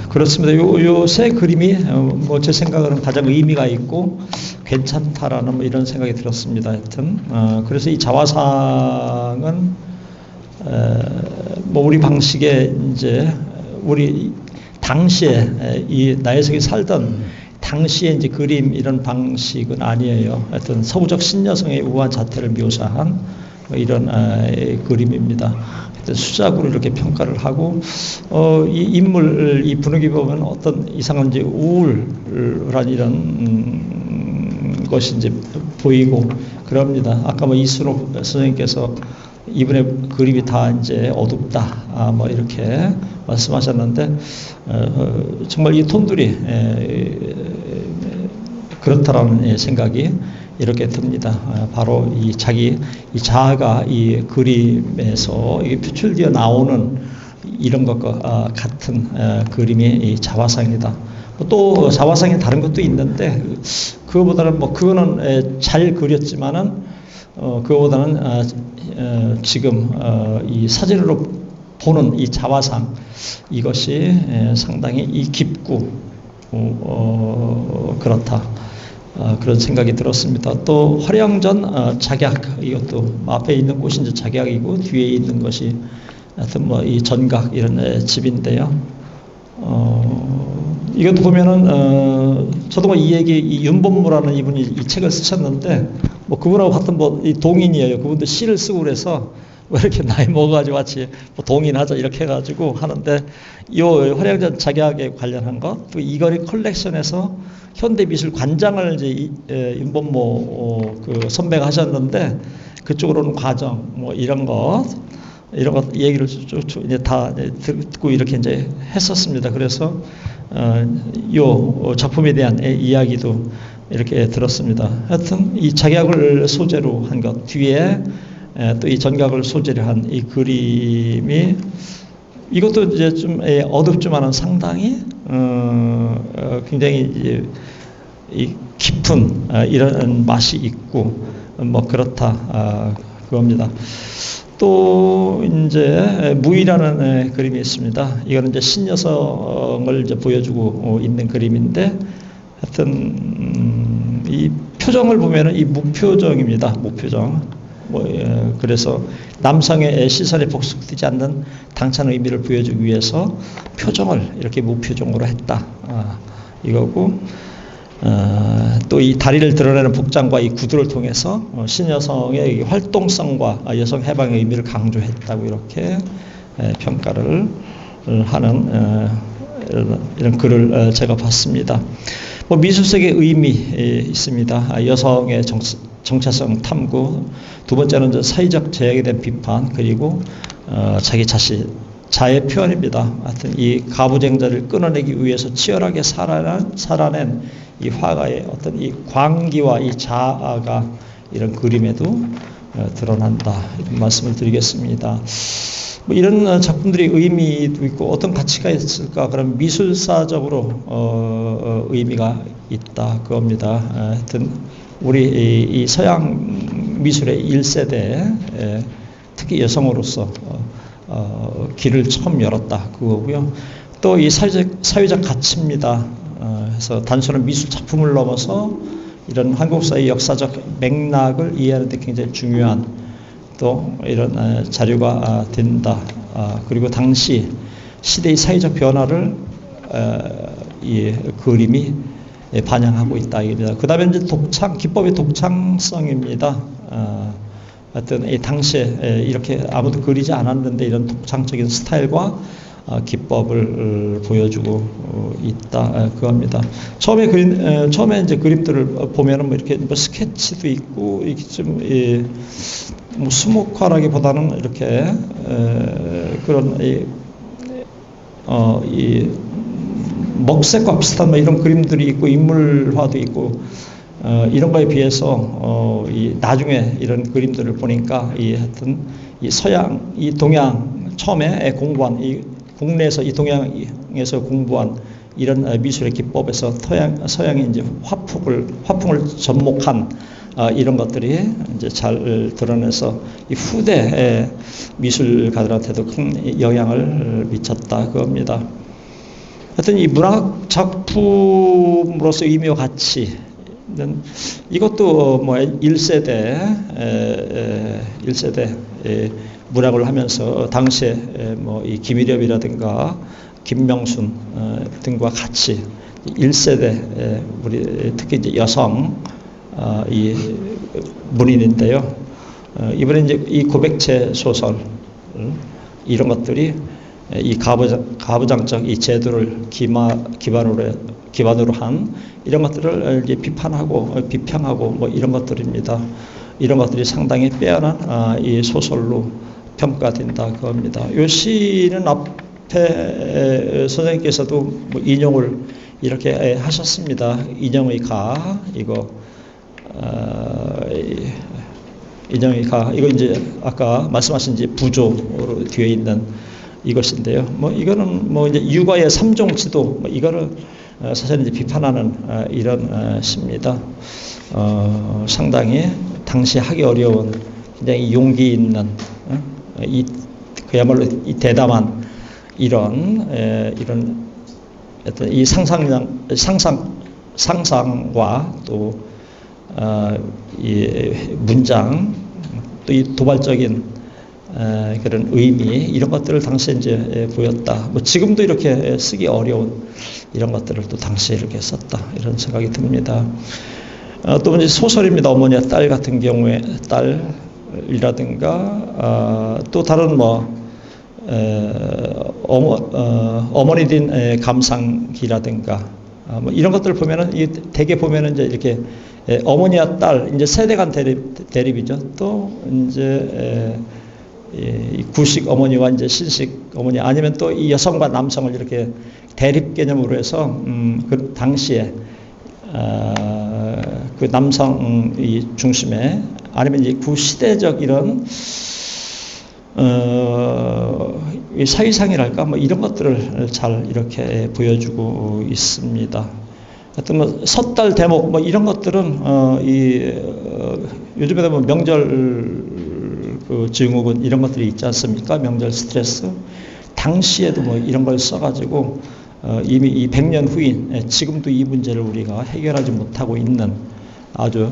그렇습니다. 요 세 그림이 뭐 제 생각으로는 가장 의미가 있고 괜찮다라는 뭐 이런 생각이 들었습니다. 하여튼 그래서 이 자화상은 뭐 우리 방식에 이제 우리 당시에 이 나의 색이 살던 당시에 이제 그림 이런 방식은 아니에요. 하여튼 서구적 신여성의 우아한 자태를 묘사한 뭐 이런 그림입니다. 수작으로 이렇게 평가를 하고 이 인물 이 분위기 보면 어떤 이상한 이제 우울한 이런 것이 이제 보이고 그럽니다. 아까 뭐 이순옥 선생님께서 이분의 그림이 다 이제 어둡다 뭐 이렇게 말씀하셨는데 정말 이 톤들이 그렇다라는 생각이 이렇게 듭니다. 바로 이 자아가 이 그림에서 이게 표출되어 나오는 이런 것과 같은 그림이 이 자화상이다. 또 자화상이 다른 것도 있는데 그거보다는 뭐 그거는 잘 그렸지만은 그거보다는 지금 이 사진으로 보는 이 자화상, 이것이 상당히 이 깊고 그렇다. 그런 생각이 들었습니다. 또 화량전 작약, 이것도 앞에 있는 곳이 이제 작약이고 뒤에 있는 것이 하여튼 뭐 이 전각 이런 집인데요. 이것도 보면은 저도 뭐 이 얘기, 이 윤범무라는 이분이 이 책을 쓰셨는데 뭐 그분하고 같은 뭐 이 동인이에요. 그분도 시를 쓰고 그래서 왜 이렇게 나이 먹어가지고 같이 뭐 동인하자 이렇게 해가지고 하는데 이 화량전 작약에 관련한 것, 또 이거리 컬렉션에서 현대미술 관장을 이제 윤범모 그 선배가 하셨는데 그쪽으로는 과정 뭐 이런 것 얘기를 이제 다 듣고 이렇게 이제 했었습니다. 그래서 요 작품에 대한 이야기도 이렇게 들었습니다. 하여튼 이 작약을 소재로 한 것 뒤에 또 이 전각을 소재로 한 이 그림이 이것도 이제 좀 어둡지만은 상당히 굉장히 이제 이 깊은 이런 맛이 있고 뭐 그렇다 그겁니다. 또 이제 무희라는 그림이 있습니다. 이거는 이제 신여성을 이제 보여주고 있는 그림인데 하여튼 이 표정을 보면은 이 무표정입니다. 무표정. 그래서 남성의 시선에 복속되지 않는 당찬 의미를 보여주기 위해서 표정을 이렇게 무표정으로 했다. 이거고 또 이 다리를 드러내는 복장과 이 구두를 통해서 신여성의 활동성과 여성 해방의 의미를 강조했다고 이렇게 평가를 하는 이런 글을 제가 봤습니다. 뭐 미술색의 의미 있습니다. 여성의 정체성 탐구, 두 번째는 사회적 제약에 대한 비판, 그리고 자기 자의 표현입니다. 하여튼 이 가부쟁자를 끊어내기 위해서 치열하게 살아낸 이 화가의 어떤 이 광기와 이 자아가 이런 그림에도 드러난다, 이런 말씀을 드리겠습니다. 뭐 이런 작품들이 의미도 있고 어떤 가치가 있을까? 그럼 미술사적으로 의미가 있다 그겁니다. 하여튼 우리 이 서양 미술의 1세대 특히 여성으로서 길을 처음 열었다 그거고요. 또 이 사회적 가치입니다. 그래서 단순한 미술 작품을 넘어서 이런 한국 사회 역사적 맥락을 이해하는 데 굉장히 중요한 또 이런 자료가 된다. 그리고 당시 시대의 사회적 변화를 이 그림이 반영하고 있다. 그 다음에 이제 기법의 독창성입니다. 하여튼 이 당시에 이렇게 아무도 그리지 않았는데 이런 독창적인 스타일과 기법을 보여주고 있다 그겁니다. 처음에 이제 그림들을 보면은 뭐 이렇게 뭐 스케치도 있고 이렇게 좀 뭐 수묵화라기보다는 이렇게 그런 이 먹색과 비슷한 뭐 이런 그림들이 있고 인물화도 있고 이런 거에 비해서 이 나중에 이런 그림들을 보니까 하여튼 이 서양, 이 동양 처음에 공부한 국내에서 이 동양에서 공부한 이런 미술의 기법에서 서양의 이제 화풍을 접목한 이런 것들이 이제 잘 드러내서 이 후대 미술가들한테도 큰 영향을 미쳤다 그겁니다. 하여튼 이 문학 작품으로서 의미와 가치 이것도 뭐 1세대 문학을 하면서 당시에 뭐 이 김일엽이라든가 김명순 등과 같이 1세대 우리 특히 이제 여성 이 문인인데요. 이번에 이제 이 고백체 소설 이런 것들이 이 가부장적 이 제도를 기반으로 한 이런 것들을 이제 비평하고 뭐 이런 것들입니다. 이런 것들이 상당히 빼어난 이 소설로 평가된다 그겁니다. 이 시는 앞에 선생님께서도 뭐 인용을 이렇게 하셨습니다. 인형의 가 이거 인형의 가 이거 이제 아까 말씀하신 이제 부조로 뒤에 있는 이것인데요. 뭐 이거는 뭐 이제 육아의 3종 지도 뭐 이거를 사실 이제 비판하는 이런 시입니다. 상당히 당시 하기 어려운 굉장히 용기 있는 그야말로 이 대담한 이런 어떤 이 상상과 또 이 문장 또 이 도발적인 그런 의미 이런 것들을 당시에 이제 보였다. 뭐 지금도 이렇게 쓰기 어려운 이런 것들을 또 당시에 이렇게 썼다 이런 생각이 듭니다. 또 이제 소설입니다. 어머니와 딸 같은 경우에 딸이라든가 또 다른 뭐 어머니 된 감상기라든가 뭐 이런 것들을 보면은 대개 보면은 이제 이렇게 어머니와 딸 이제 세대 간 대립이죠. 또 이제 구식 어머니와 이제 신식 어머니 아니면 또 이 여성과 남성을 이렇게 대립 개념으로 해서 그 당시에 그 남성 이 중심에 아니면 이제 구시대적 이런 이 사회상이랄까 뭐 이런 것들을 잘 이렇게 보여주고 있습니다. 하여튼 뭐 섣달 대목 뭐 이런 것들은 요즘에도 뭐 명절 그 증후군 이런 것들이 있지 않습니까? 명절 스트레스 당시에도 뭐 이런 걸 써가지고 이미 이 100년 후인 지금도 이 문제를 우리가 해결하지 못하고 있는 아주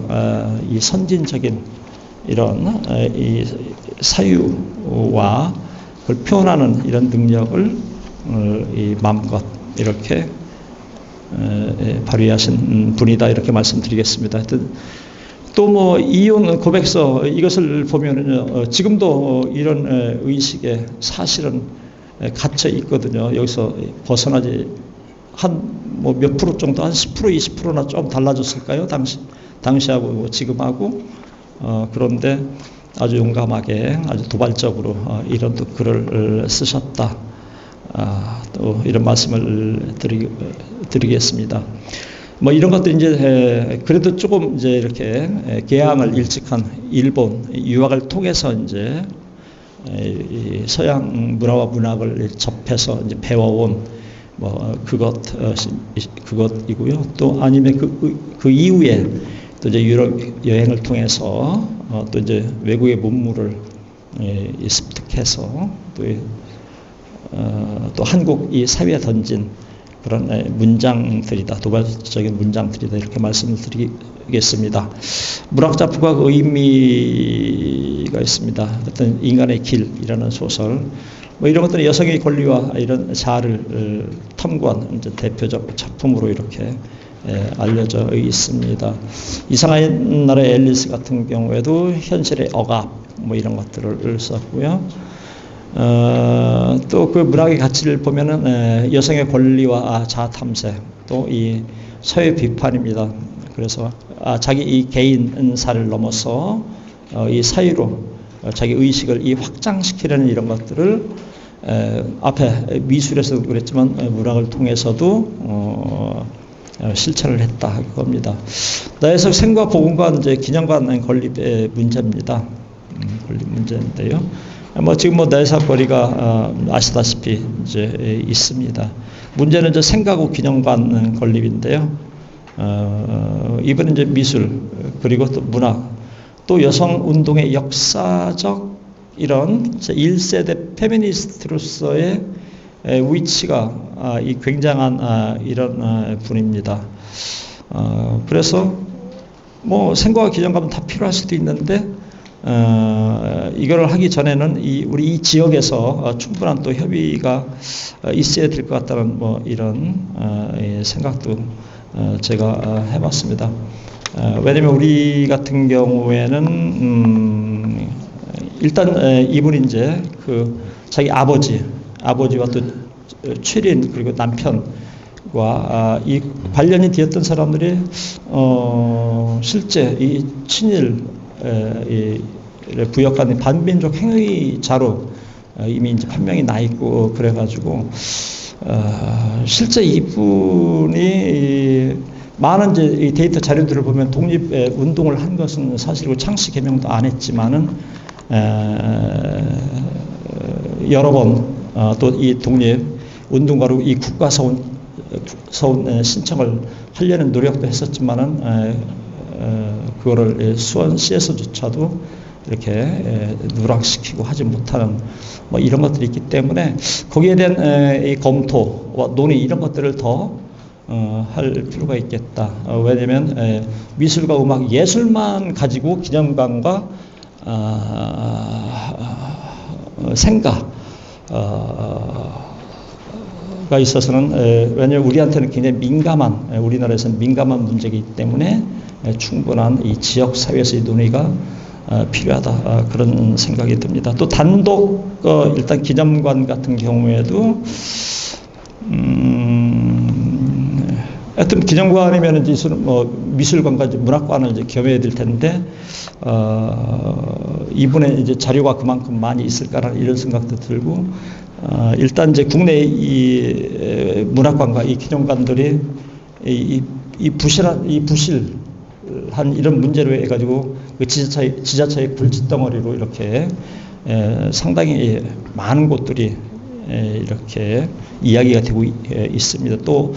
이 선진적인 이런 이 사유와 그걸 표현하는 이런 능력을 이 마음껏 이렇게 발휘하신 분이다 이렇게 말씀드리겠습니다. 하여튼 또 뭐 이혼 고백서 이것을 보면은 지금도 이런 의식에 사실은 갇혀 있거든요. 여기서 벗어나지 한 뭐 몇 프로 정도 한 10% 20%나 좀 달라졌을까요? 당시하고 지금하고 그런데 아주 용감하게 아주 도발적으로 이런 또 글을 쓰셨다. 또 이런 말씀을 드리겠습니다. 뭐 이런 것들 이제 그래도 조금 이제 이렇게 개항을 일찍한 일본 유학을 통해서 이제 이 서양 문화와 문학을 접해서 이제 배워온 뭐 그것이고요. 또 아니면 그 이후에 또 이제 유럽 여행을 통해서 또 이제 외국의 문물을 습득해서 또 한국 이 사회에 던진 그런 문장들이다, 도발적인 문장들이다, 이렇게 말씀을 드리겠습니다. 문학자 부각 의미가 있습니다. 어떤 인간의 길이라는 소설, 뭐 이런 것들은 여성의 권리와 이런 자아를 탐구한 이제 대표적 작품으로 이렇게 알려져 있습니다. 이상한 나라의 앨리스 같은 경우에도 현실의 억압 뭐 이런 것들을 썼고요. 또 그 문학의 가치를 보면은 여성의 권리와 자아 탐색, 또 이 사회 비판입니다. 그래서 자기 이 개인사를 넘어서 이 사회로 자기 의식을 이 확장시키려는 이런 것들을 앞에 미술에서도 그랬지만 문학을 통해서도 실천을 했다 그겁니다. 나에서 생과 복음과 이제 기념관 건립의 문제입니다. 건립 문제인데요. 뭐 지금 뭐 내사거리가 아시다시피 이제 있습니다. 문제는 이제 생가구 기념관 건립인데요. 이번에 이제 미술 그리고 또 문학 또 여성 운동의 역사적 이런 1세대 페미니스트로서의 위치가 이 굉장한 이런 분입니다. 그래서 뭐 생가와 기념관은 다 필요할 수도 있는데 이거를 하기 전에는 우리 이 지역에서 충분한 또 협의가 있어야 될 것 같다는 뭐 이런 생각도 제가 해봤습니다. 왜냐면 우리 같은 경우에는 일단 이분이 이제 그 자기 아버지와 또 최린 그리고 남편과 이 관련이 되었던 사람들이 실제 이 친일 부역한 반민족 행위자로 이미 이제 판명이 나 있고 그래가지고 실제 이분이 많은 이제 이 데이터 자료들을 보면 독립 운동을 한 것은 사실이고 창씨 개명도 안 했지만은 여러 번 또 이 독립 운동가로 이 국가서운 신청을 하려는 노력도 했었지만은 그거를 수원시에서조차도 이렇게 누락시키고 하지 못하는 뭐 이런 것들이 있기 때문에 거기에 대한 이 검토와 논의 이런 것들을 더 할 필요가 있겠다. 왜냐하면 미술과 음악, 예술만 가지고 기념관과 생가가 있어서는 왜냐하면 우리한테는 굉장히 민감한 우리나라에서는 민감한 문제이기 때문에 충분한 이 지역 사회에서의 논의가 필요하다 그런 생각이 듭니다. 또 단독 일단 기념관 같은 경우에도 하여튼 기념관이면 이제 뭐 미술관과 문학관을 이제 겸해야 될 텐데 이분의 이제 자료가 그만큼 많이 있을까라는 이런 생각도 들고 일단 이제 국내 이 문학관과 이 기념관들이 이 부실한 이런 문제로 해가지고 그 지자체의 굴짓덩어리로 이렇게 상당히 많은 곳들이 이렇게 이야기가 되고 있습니다. 또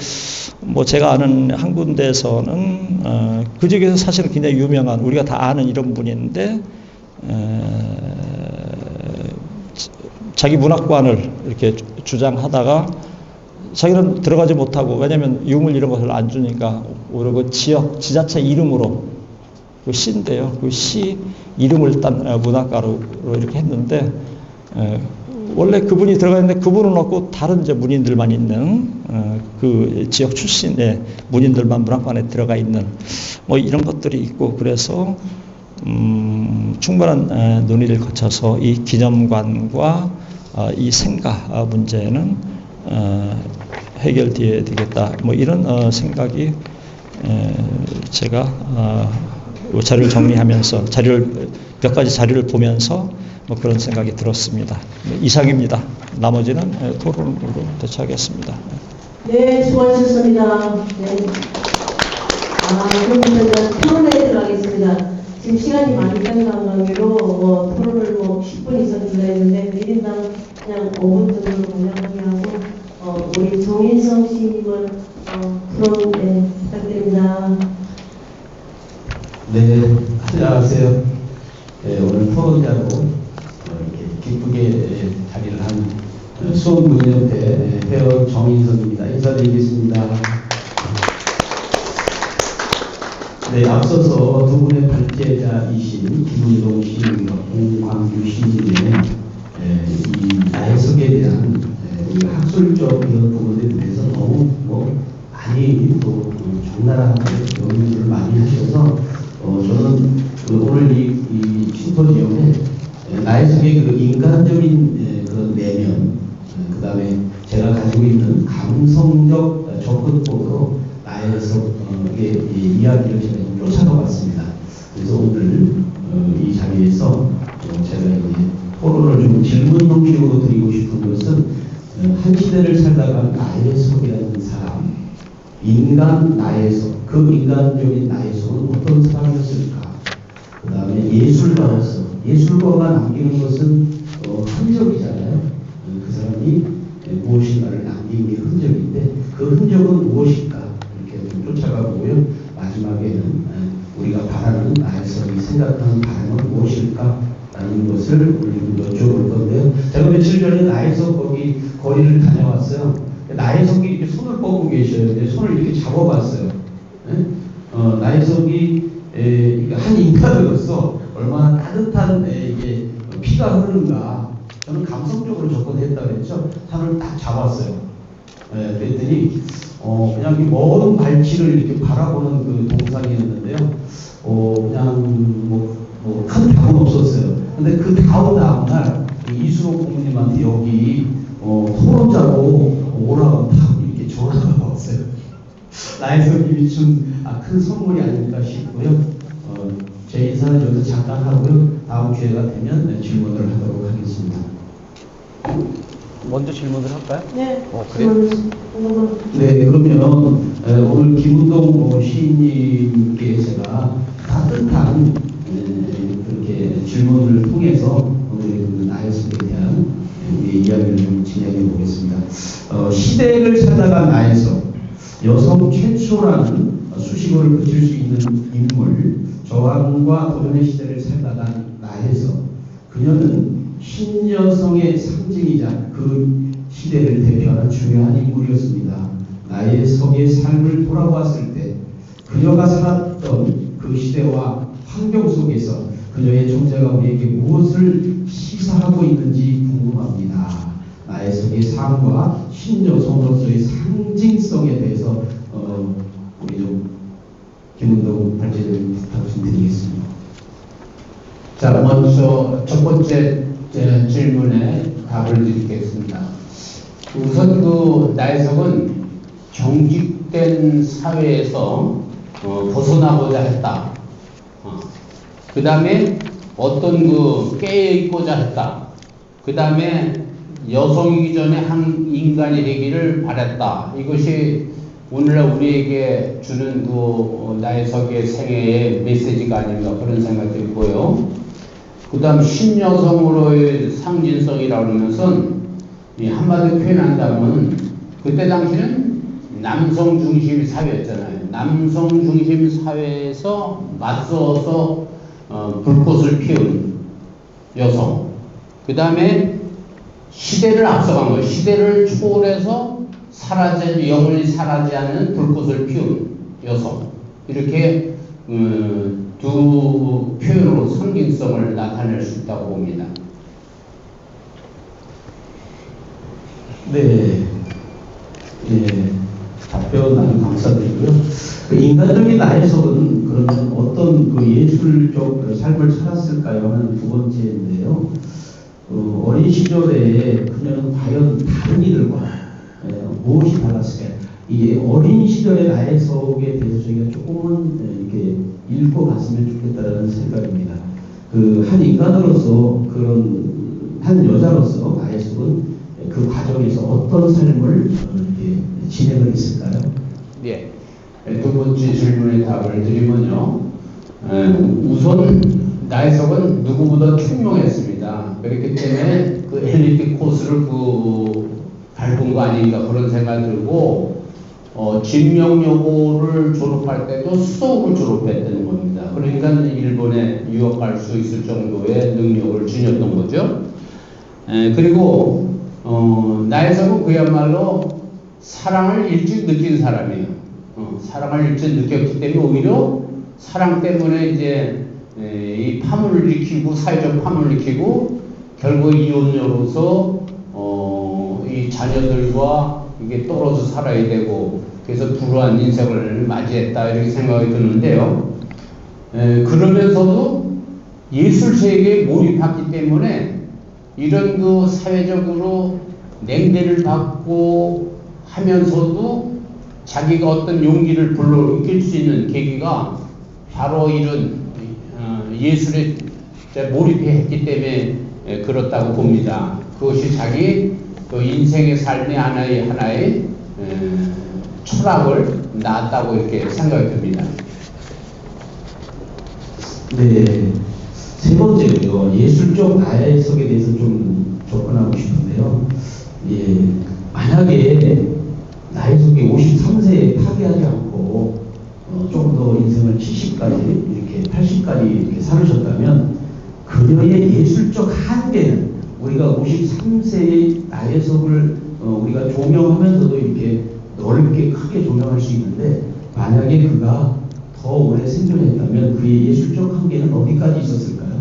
뭐 제가 아는 한 군데에서는 그 중에서 사실은 굉장히 유명한 우리가 다 아는 이런 분인데 자기 문학관을 이렇게 주장하다가 자기는 들어가지 못하고 왜냐하면 유물 이런 것을 안 주니까 오히려 그 지자체 이름으로 그 시인데요. 그 시 이름을 딴 문학가로 이렇게 했는데 원래 그분이 들어가 있는데 그분은 없고 다른 이제 문인들만 있는 그 지역 출신의 문인들만 문학관에 들어가 있는 뭐 이런 것들이 있고 그래서 충분한 논의를 거쳐서 이 기념관과 이 생가 문제는 해결되어야 되겠다. 뭐 이런 생각이 제가 자료를 정리하면서 몇 가지 자료를 보면서 뭐 그런 생각이 들었습니다. 이상입니다. 나머지는 토론으로 대처하겠습니다. 네, 수고하셨습니다. 네. 그러면 토론에 들어가겠습니다. 지금 시간이 많이 뺀 관계로 토론을 10분 이상 줄여 했는데 1인당 그냥 5분 정도로 공략하게 하고 우리 정인성 시인님을 토론 부탁드립니다. 네, 안녕하세요. 네, 오늘 토론자로 이렇게 기쁘게 자리를 한 수원문협회 회원 정인성입니다. 인사드리겠습니다. 네, 앞서서 두 분의 발제자이신 김은동 시인과 공광규 시인의 이 나의 속에 대한 우리 학술적 이런 부분에 대해서 너무 많이 또 적나라하게 연구를 많이 하셔서 저는 오늘 이 심포지엄에 나의 속의 그 인간적인 그런 내면, 그 다음에 제가 가지고 있는 감성적 접근법으로 나의 속의 이야기를 제가 쫓아가 봤습니다. 그래서 오늘 이 자리에서 제가 이제 토론을 좀 질문 형식으로 드리고 싶은 것은 한 시대를 살다가 나의 속이라는 사람, 인간 나의 속, 그 인간적인 나의 속은 어떤 사람이었을까? 그 다음에 예술가로서, 예술가가 남기는 것은 흔적이잖아요. 그 사람이 무엇인가를 남긴 게 흔적인데 그 흔적은 무엇일까? 이렇게 좀 쫓아가 보고요. 마지막에는 우리가 바라는 나의 속이 생각하는 바람은 무엇일까? 라는 것을 우리 여쭤볼 건데요. 제가 며칠 전에 나의 속 거기 거리를 다녀왔어요. 나의 속이 이렇게 손을 뻗고 계셔요. 근데 손을 이렇게 잡아봤어요. 나의 속이 한 인간으로서 얼마나 따뜻한 이게 피가 흐르는가. 저는 감성적으로 접근했다 그랬죠. 손을 딱 잡았어요. 그랬더니 그냥 이 먼 발치를 이렇게 바라보는 그 동상이었는데요. 그냥 큰 답은 없었어요. 근데 그 다음 날 이수록 부모님한테 여기 토론자로 오라고 딱 이렇게 전화가 왔어요. 나의 손님이 준 큰 선물이 아닐까 싶고요. 제 인사는 여기서 잠깐 하고요. 다음 기회가 되면 질문을 하도록 하겠습니다. 먼저 질문을 할까요? 네. 그래요? 네, 그러면 오늘 김은동 시인님께 제가 따뜻한 그렇게 질문을 통해서 오늘 나의 속에 대한 이야기를 좀 진행해 보겠습니다. 시대를 살다가 나의 속, 여성 최초라는 수식어를 붙일 수 있는 인물, 저항과 도전의 시대를 살다가 나의 속. 그녀는 신여성의 상징이자 그 시대를 대표하는 중요한 인물이었습니다. 나의 속의 삶을 돌아보았을 때 그녀가 살았던 그 시대와 환경 속에서 그녀의 존재가 우리에게 무엇을 시사하고 있는지 궁금합니다. 나의 속의 삶과 신여성으로서의 상징성에 대해서 우리 좀 김은동 발제자님 부탁 좀 드리겠습니다. 자, 먼저 첫 번째 질문에 답을 드리겠습니다. 우선 나의 속은 경직된 사회에서 벗어나고자 했다. 그 다음에 어떤 깨어있고자 했다. 그 다음에 여성이기 전에 한 인간이 되기를 바랬다. 이것이 오늘날 우리에게 주는 나의 속의 생애의 메시지가 아닌가 그런 생각이 들고요. 그 다음 신여성으로의 상징성이라고 하는 것은 한마디로 표현한다면 그때 당시는 남성 중심 사회였잖아요. 남성 중심 사회에서 맞서서 불꽃을 피운 여성. 그 다음에 시대를 앞서간 거예요. 시대를 초월해서 영원히 사라지지 않는 불꽃을 피운 여성. 이렇게 두 표현으로 상징성을 나타낼 수 있다고 봅니다. 네. 답변 아주 감사드리고요. 인간적인 나의 속은 그러면 어떤 예술적 삶을 살았을까요? 하는 두 번째인데요. 어린 시절에 그녀는 과연 다른 이들과 무엇이 달랐을까요? 이 어린 시절의 나의 속에 대해서 저희가 조금은 이렇게 읽고 갔으면 좋겠다는 생각입니다. 한 인간으로서 한 여자로서 나의 속은 그 과정에서 어떤 삶을 이렇게 진행을 했을까요? 예. 두 번째 질문에 답을 드리면요. 우선 나혜석은 누구보다 총명했습니다. 그렇기 때문에 그 엘리트 코스를 밟은 거 아닌가 그런 생각이 들고, 진명여고를 졸업할 때도 수석을 졸업했다는 겁니다. 그러니까 일본에 유학할 수 있을 정도의 능력을 지녔던 거죠. 그리고 나혜석은 그야말로 사랑을 일찍 느낀 사람이에요. 사랑을 일찍 느꼈기 때문에 오히려 사랑 때문에 이제 이 파문을 일으키고, 사회적 파문을 일으키고, 결국 이혼녀로서 이 자녀들과 이게 떨어져 살아야 되고, 그래서 불우한 인생을 맞이했다 이렇게 생각이 드는데요. 그러면서도 예술 세계에 몰입했기 때문에 이런 그 사회적으로 냉대를 받고 하면서도 자기가 어떤 용기를 불러일으킬 수 있는 계기가 바로 이런 예술에 몰입했기 때문에 그렇다고 봅니다. 그것이 자기 그 인생의 삶의 하나의 철학을 낳았다고 이렇게 생각이 듭니다. 네, 세 번째로요. 예술적 나혜석에 대해서 좀 접근하고 싶은데요. 예, 만약에 나혜석이 53세에 파괴하지 않고 좀 더 인생을 70까지 이렇게 80까지 이렇게 살으셨다면 그녀의 예술적 한계는 우리가 53세의 나혜석을 우리가 조명하면서도 이렇게 넓게 크게 조명할 수 있는데, 만약에 그가 더 오래 생존했다면 그의 예술적 한계는 어디까지 있었을까요?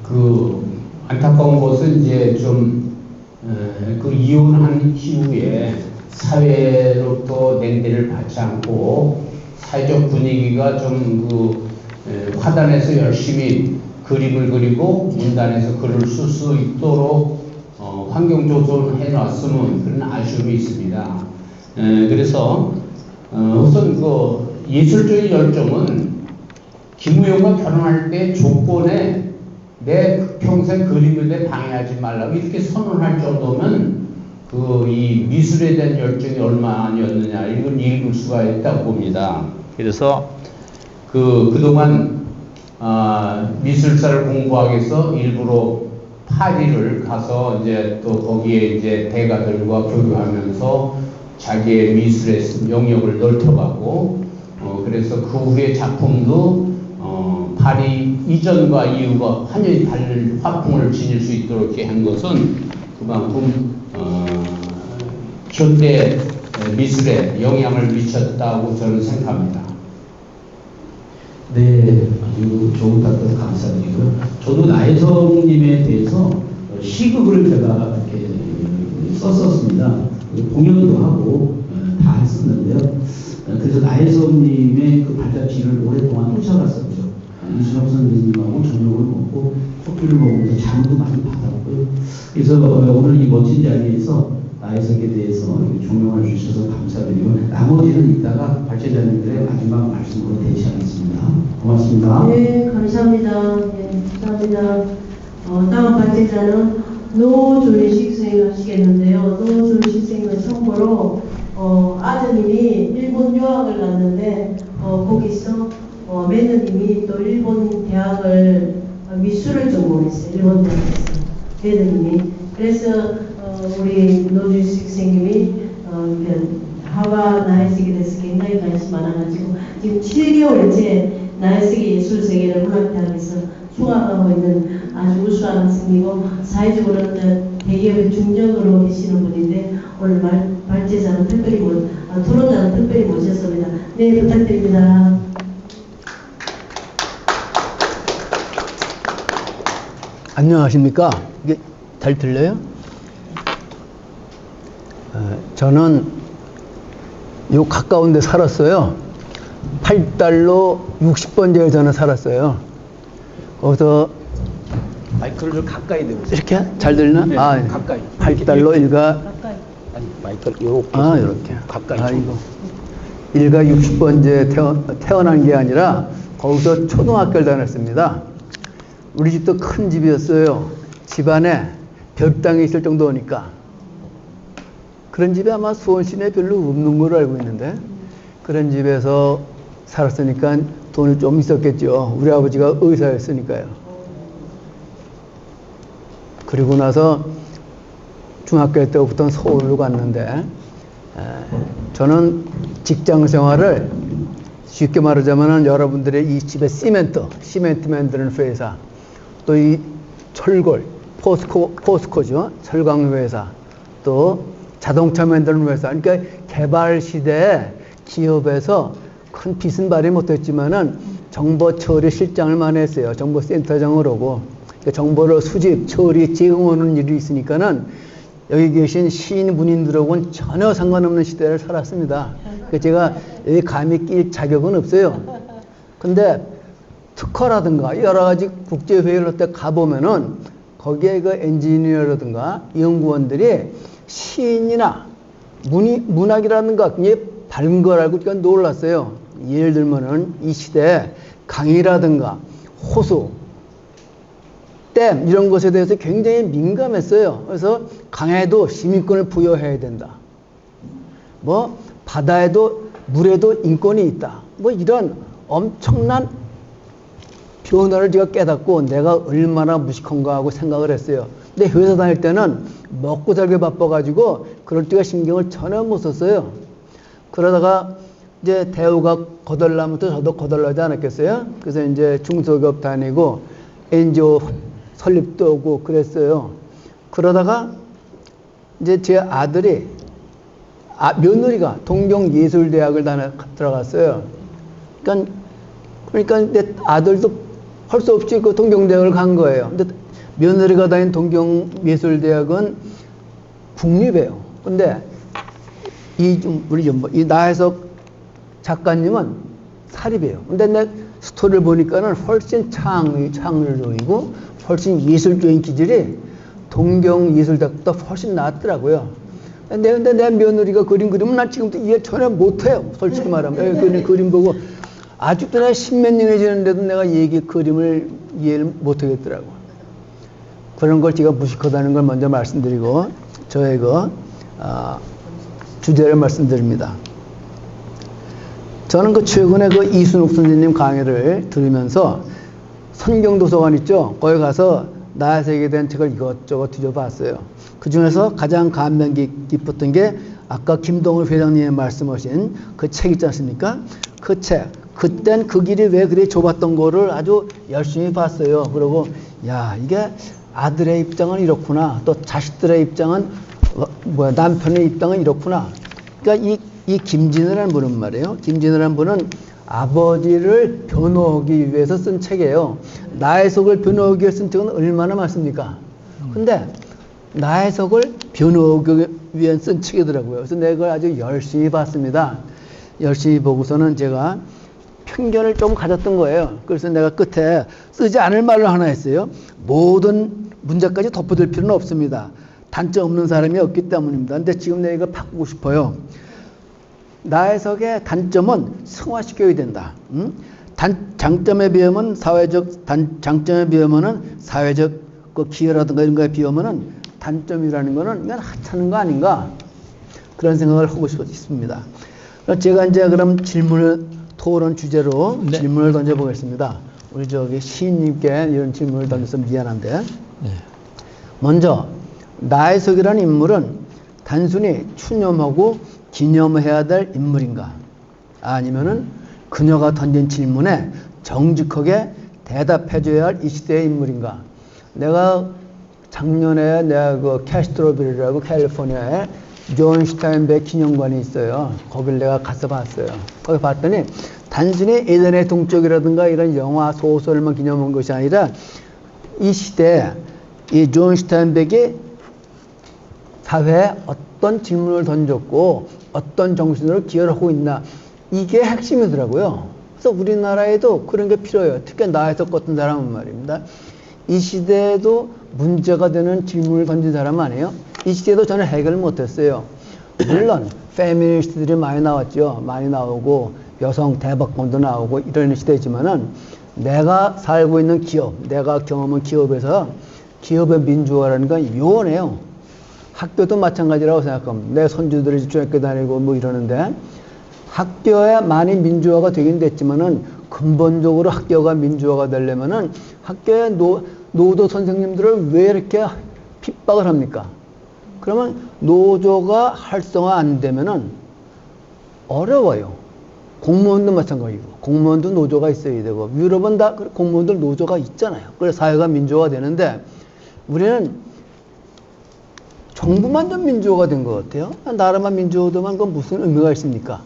그 안타까운 것은 이제 좀 그 이혼한 이후에 사회로부터 냉대를 받지 않고 사회적 분위기가 좀 화단에서 열심히 그림을 그리고 문단에서 글을 쓸 수 있도록 환경 조성을 해놨으면 그런 아쉬움이 있습니다. 그래서 우선 그 예술적인 열정은 김우영과 결혼할 때 조건에 내 평생 그림을 내 방해하지 말라고 이렇게 선언할 정도면 이 미술에 대한 열정이 얼마였느냐 이걸 읽을 수가 있다고 봅니다. 그래서 그동안 미술사를 공부하기 위해서 일부러 파리를 가서 이제 또 거기에 이제 대가들과 교류하면서 자기의 미술의 영역을 넓혀가고, 그래서 그 후에 작품도 파리 이전과 이후가 완전히 다른 화풍을 지닐 수 있도록 이렇게 한 것은 그만큼 현대 미술에 영향을 미쳤다고 저는 생각합니다. 네, 아주 좋은 답변 감사드리고요. 저도 나혜석님에 대해서 시극을 제가 이렇게 썼었습니다. 공연도 하고 다 했었는데요. 그래서 나혜석님의 그 발자취를 오랫동안 쫓아갔었죠. 이순혁 선생님하고 저녁을 먹고 커피를 먹으면서 잠도 많이 받았고요. 그래서 오늘 이 멋진 자리에서 나혜석에 대해서 조명을 주셔서 감사드리고, 나머지는 이따가 발제자님들의 마지막 말씀으로 대시하겠습니다. 고맙습니다. 네, 감사합니다. 네, 감사합니다. 다음 발제자는 노준식 선생님 하시겠는데요. 노준식 선생님은 참고로 아드님이 일본 유학을 갔는데 거기서 매너님이 또 일본 대학을 미술을 전공했어요. 일본 대학에서 매너님이. 그래서 우리 노준식 선생님이 하와 나혜석에 대해서 굉장히 관심이 많아가지고 지금 7개월째 나혜석의 예술세계를 문학대학에서 수강하고 있는 아주 우수한 학생이고, 사회적으로는 대기업의 중정으로 계시는 분인데 오늘 발제자는 특별히 토론자는 특별히 모셨습니다. 네, 부탁드립니다. 안녕하십니까? 이게 잘 들려요? 저는 요 가까운 데 살았어요. 8달로 60번지에 저는 살았어요. 거기서 마이크를 좀 가까이 대보세요. 이렇게 잘 들리나? 네, 아, 가까이. 8달로 일가 아니, 마이크를 이렇게. 이렇게 가까이. 아이고. 일가 60번지에 태어난 게 아니라 거기서 초등학교를 다녔습니다. 우리 집도 큰 집이었어요. 집안에 벽당이 있을 정도니까. 그런 집이 아마 수원 시내에 별로 없는 걸로 알고 있는데 그런 집에서 살았으니까 돈이 좀 있었겠죠. 우리 아버지가 의사였으니까요. 그리고 나서 중학교 때부터 서울로 갔는데 저는 직장 생활을 쉽게 말하자면 여러분들의 이 집에 시멘트 만드는 회사, 또 이 철골, 포스코죠. 철강 회사, 또 자동차 만드는 회사. 그러니까 개발 시대에 기업에서 큰 빚은 발휘 못했지만은 정보 처리 실장을 많이 했어요. 정보센터장으로. 그러니까 정보를 수집, 처리, 제공하는 일이 있으니까는 여기 계신 시인 문인들하고는 전혀 상관없는 시대를 살았습니다. 그러니까 제가 여기 감히 낄 자격은 없어요. 근데 특허라든가 여러 가지 국제회의를 때 가보면은 거기에 그 엔지니어라든가 연구원들이 시인이나 문학이라든가 굉장히 밝은 걸 알고 제가 놀랐어요. 예를 들면은 이 시대에 강이라든가 호수, 댐 이런 것에 대해서 굉장히 민감했어요. 그래서 강에도 시민권을 부여해야 된다. 뭐 바다에도 물에도 인권이 있다. 뭐 이런 엄청난 변화를 제가 깨닫고 내가 얼마나 무식한가 하고 생각을 했어요. 근데 회사 다닐 때는 먹고 살기 바빠가지고 그럴 때가 신경을 전혀 못 썼어요. 그러다가 이제 대우가 거덜나면서 저도 거덜나지 않았겠어요? 그래서 이제 중소기업 다니고 NGO 설립도 오고 그랬어요. 그러다가 이제 제 아들이 며느리가 동경예술대학을 들어갔어요. 그러니까 내 아들도 할 수 없이 그 동경대학을 간 거예요. 근데 며느리가 다닌 동경예술대학은 국립이에요. 근데 우리 나혜석 작가님은 사립이에요. 근데 내 스토리를 보니까는 훨씬 창의적이고 훨씬 예술적인 기질이 동경예술대학보다 훨씬 낫더라고요. 근데 내 며느리가 그림 그리면 난 지금도 이해 전혀 못해요. 솔직히 말하면. 그림 보고 아직도 내가 십몇 년이 지났는데도 내가 그림을 이해를 못하겠더라고. 그런 걸 제가 무식하다는 걸 먼저 말씀드리고 저의 주제를 말씀드립니다. 저는 최근에 이순옥 선생님 강의를 들으면서 선경도서관 있죠? 거기 가서 나혜석에 대한 책을 이것저것 뒤져봤어요. 그 중에서 가장 감명 깊었던 게 아까 김동훈 회장님이 말씀하신 그 책 있지 않습니까? 그 책. 그땐 그 길이 왜 그리 좁았던 거를 아주 열심히 봤어요. 그리고 야, 이게 아들의 입장은 이렇구나. 또 자식들의 입장은 남편의 입장은 이렇구나. 그러니까 이 김진우라는 분은 말이에요. 김진우라는 분은 아버지를 변호하기 위해서 쓴 책이에요. 나혜석을 변호하기 위해서 쓴 책은 얼마나 많습니까? 근데 나혜석을 변호하기 위해 쓴 책이더라고요. 그래서 내가 그걸 아주 열심히 봤습니다. 열심히 보고서는 제가 편견을 좀 가졌던 거예요. 그래서 내가 끝에 쓰지 않을 말을 하나 했어요. 모든 문제까지 덮어둘 필요는 없습니다. 단점 없는 사람이 없기 때문입니다. 근데 지금 내가 이거 바꾸고 싶어요. 나혜석의 단점은 승화시켜야 된다. 장점에 비하면 장점에 비하면은 사회적 기여라든가 이런 거에 비하면은 단점이라는 거는 이건 하찮은 거 아닌가? 그런 생각을 하고 싶습니다. 제가 이제 그럼 토론 주제로 네. 질문을 던져보겠습니다. 우리 시인님께 이런 질문을 던져서 미안한데. 네. 먼저, 나혜석이라는 인물은 단순히 추념하고 기념해야 될 인물인가? 아니면은 그녀가 던진 질문에 정직하게 대답해줘야 할 이 시대의 인물인가? 작년에 내가 캐스트로빌이라고 캘리포니아에 존 슈타인베크 기념관이 있어요. 거길 내가 가서 봤어요. 거기 봤더니 단순히 에덴의 동쪽이라든가 이런 영화, 소설만 기념한 것이 아니라 이 시대에 이 존 슈타인베크의 사회에 어떤 질문을 던졌고 어떤 정신으로 기여를 하고 있나 이게 핵심이더라고요. 그래서 우리나라에도 그런 게 필요해요. 특히 나혜석 같은 사람은 말입니다. 이 시대에도 문제가 되는 질문을 던진 사람 아니에요? 이 시대도 저는 해결을 못했어요. 물론 페미니스트들이 많이 나왔죠. 많이 나오고 여성 대박론도 나오고 이런 시대지만은 내가 살고 있는 기업, 내가 경험한 기업에서 기업의 민주화라는 건 요원해요. 학교도 마찬가지라고 생각합니다. 내 손주들이 중학교 다니고 뭐 이러는데 학교에 많이 민주화가 되긴 됐지만은 근본적으로 학교가 민주화가 되려면은 학교의 노조 선생님들을 왜 이렇게 핍박을 합니까? 그러면 노조가 활성화 안 되면은 어려워요. 공무원도 마찬가지고 공무원도 노조가 있어야 되고 유럽은 다 공무원들 노조가 있잖아요. 그래서 사회가 민주화가 되는데 우리는 정부만 좀 민주화가 된 것 같아요. 나라만 민주화되면 그건 무슨 의미가 있습니까?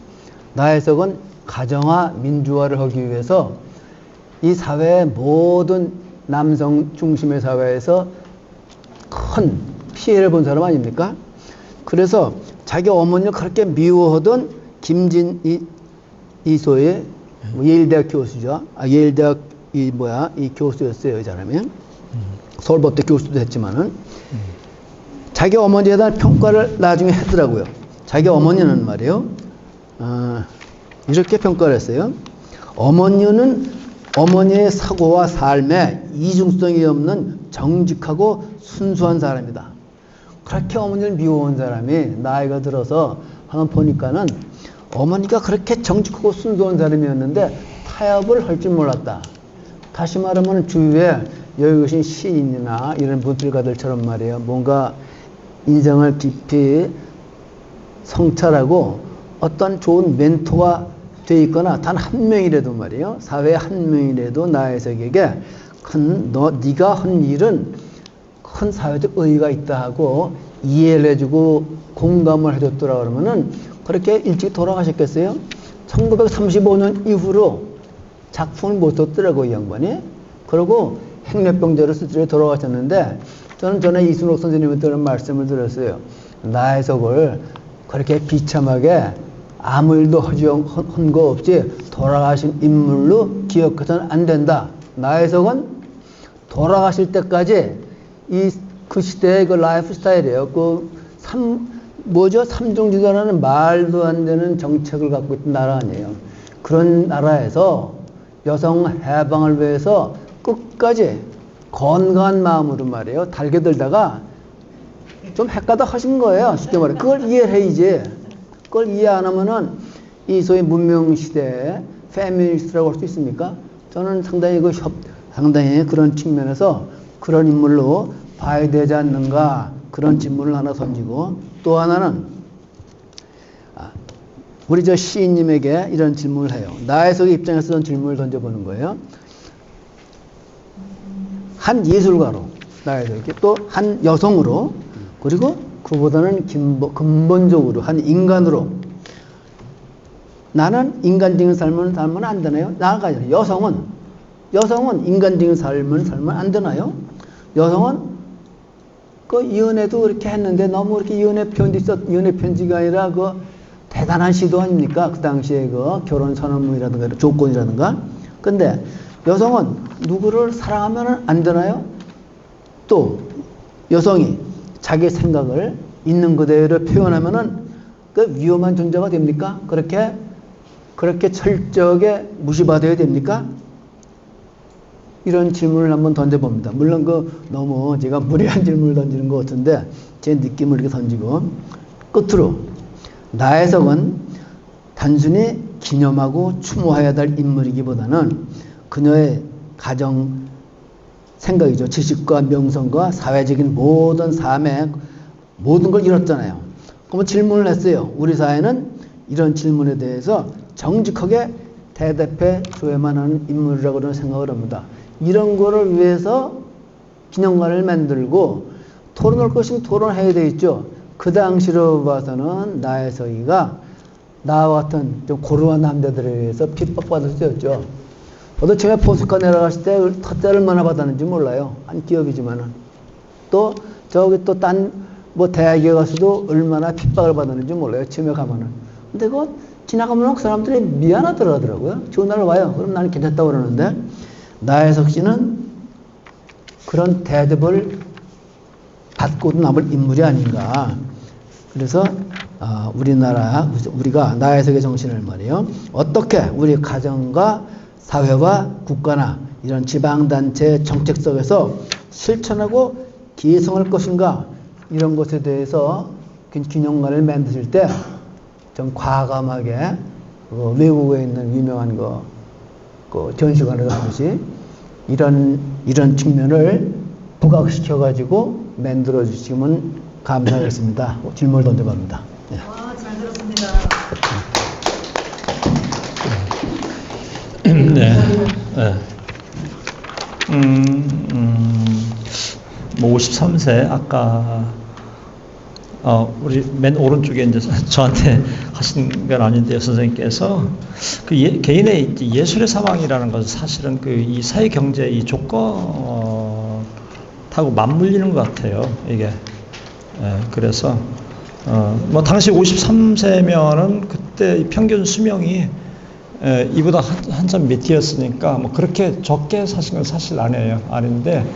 나 해석은 가정화 민주화를 하기 위해서 이 사회의 모든 남성 중심의 사회에서 큰 피해를 본 사람 아닙니까? 그래서 자기 어머니를 그렇게 미워하던 이소의 예일대학 교수죠. 예일대학 이 교수였어요, 이 사람이. 서울법대 교수도 했지만은 자기 어머니에 대한 평가를 나중에 했더라고요. 자기 어머니는 말이에요. 이렇게 평가를 했어요. 어머니는 어머니의 사고와 삶에 이중성이 없는 정직하고 순수한 사람이다. 그렇게 어머니를 미워한 사람이 나이가 들어서 한번 보니까는 어머니가 그렇게 정직하고 순수한 사람이었는데 타협을 할 줄 몰랐다. 다시 말하면 주위에 여기 계신 시인이나 이런 문필가들처럼 말이에요. 뭔가 인생을 깊이 성찰하고 어떤 좋은 멘토가 돼 있거나 단 한 명이라도 말이에요. 사회에 한 명이라도 나혜석에게 네가 한 일은 큰 사회적 의의가 있다 하고 이해를 해주고 공감을 해줬더라 그러면은 그렇게 일찍 돌아가셨겠어요? 1935년 이후로 작품을 못 썼더라고요, 이 양반이. 그리고 행렬병자로 스스로 돌아가셨는데 저는 전에 이순옥 선생님한테 그런 말씀을 들었어요. 나혜석을 그렇게 비참하게 아무 일도 한 거 없이 돌아가신 인물로 기억해서는 안 된다. 나혜석은 돌아가실 때까지 그 시대의 그 라이프 스타일이에요. 삼중지대라는 말도 안 되는 정책을 갖고 있던 나라 아니에요. 그런 나라에서 여성 해방을 위해서 끝까지 건강한 마음으로 말이에요. 달겨들다가 좀 헷가닥 하신 거예요. 쉽게 말해. 그걸 이해를 해야지. 그걸 이해 안 하면은 이 소위 문명시대의 페미니스트라고 할 수 있습니까? 저는 상당히 상당히 그런 측면에서 그런 인물로 봐야 되지 않는가 그런 질문을 하나 던지고 또 하나는 우리 저 시인님에게 이런 질문을 해요. 나혜석의 입장에서 전 질문을 던져보는 거예요. 한 예술가로 나혜석이 또 한 여성으로 그리고 그보다는 근본적으로 한 인간으로 나는 인간적인 삶을 살면 안 되나요? 나아가요. 여성은 인간적인 삶을 살면 안 되나요? 여성은 그 이혼에도 이렇게 했는데 너무 이렇게 이혼의 편지가 아니라 그 대단한 시도 아닙니까? 그 당시에 그 결혼 선언문이라든가 조건이라든가. 근데 여성은 누구를 사랑하면 안 되나요? 또 여성이 자기 생각을 있는 그대로 표현하면은 그 위험한 존재가 됩니까? 그렇게 철저하게 무시받아야 됩니까? 이런 질문을 한번 던져봅니다. 물론 너무 제가 무리한 질문을 던지는 것 같은데 제 느낌을 이렇게 던지고 끝으로 나혜석은 단순히 기념하고 추모해야 될 인물이기보다는 그녀의 가정 생각이죠. 지식과 명성과 사회적인 모든 삶의 모든 걸 이뤘잖아요. 그러면 질문을 했어요. 우리 사회는 이런 질문에 대해서 정직하게 대답해 줘야만 하는 인물이라고 저는 생각을 합니다. 이런 거를 위해서 기념관을 만들고 토론할 것이면 토론해야 되겠죠. 그 당시로 봐서는 나혜석이가 나와 같은 좀 고루한 남자들에 의해서 핍박받을 수 있었죠. 저도 처음에 포스카 내려갔을 때 텃자를 얼마나 받았는지 몰라요. 한 기업이지만은. 또 저기 또 대학에 가서도 얼마나 핍박을 받았는지 몰라요. 처음에 가면은. 근데 그거 지나가면 그 사람들이 미안하더라고요. 좋은 날 와요. 그럼 나는 괜찮다고 그러는데 나혜석 씨는 그런 대접을 받고도 남을 인물이 아닌가. 그래서 우리가 나혜석의 정신을 말이에요. 어떻게 우리 가정과 사회와 국가나 이런 지방단체 정책 속에서 실천하고 기성할 것인가. 이런 것에 대해서 균형감을 만드실 때 좀 과감하게 외국에 있는 유명한 전시관에 가듯이 이런 측면을 부각시켜 가지고 만들어 주시면 감사하겠습니다. 질문을 던져봅니다. 네. 잘 들었습니다. 네. 네. 뭐 53세 아까 우리 맨 오른쪽에 이제 저한테 하신 건 아닌데요, 선생님께서 그 개인의 이제 예술의 사망이라는 것은 사실은 그 이 사회 경제 이 조건하고 맞물리는 것 같아요, 이게. 그래서 뭐 당시 53세면은 그때 평균 수명이 이보다 한참 밑이었으니까 뭐 그렇게 적게 사신 건 사실 아닌데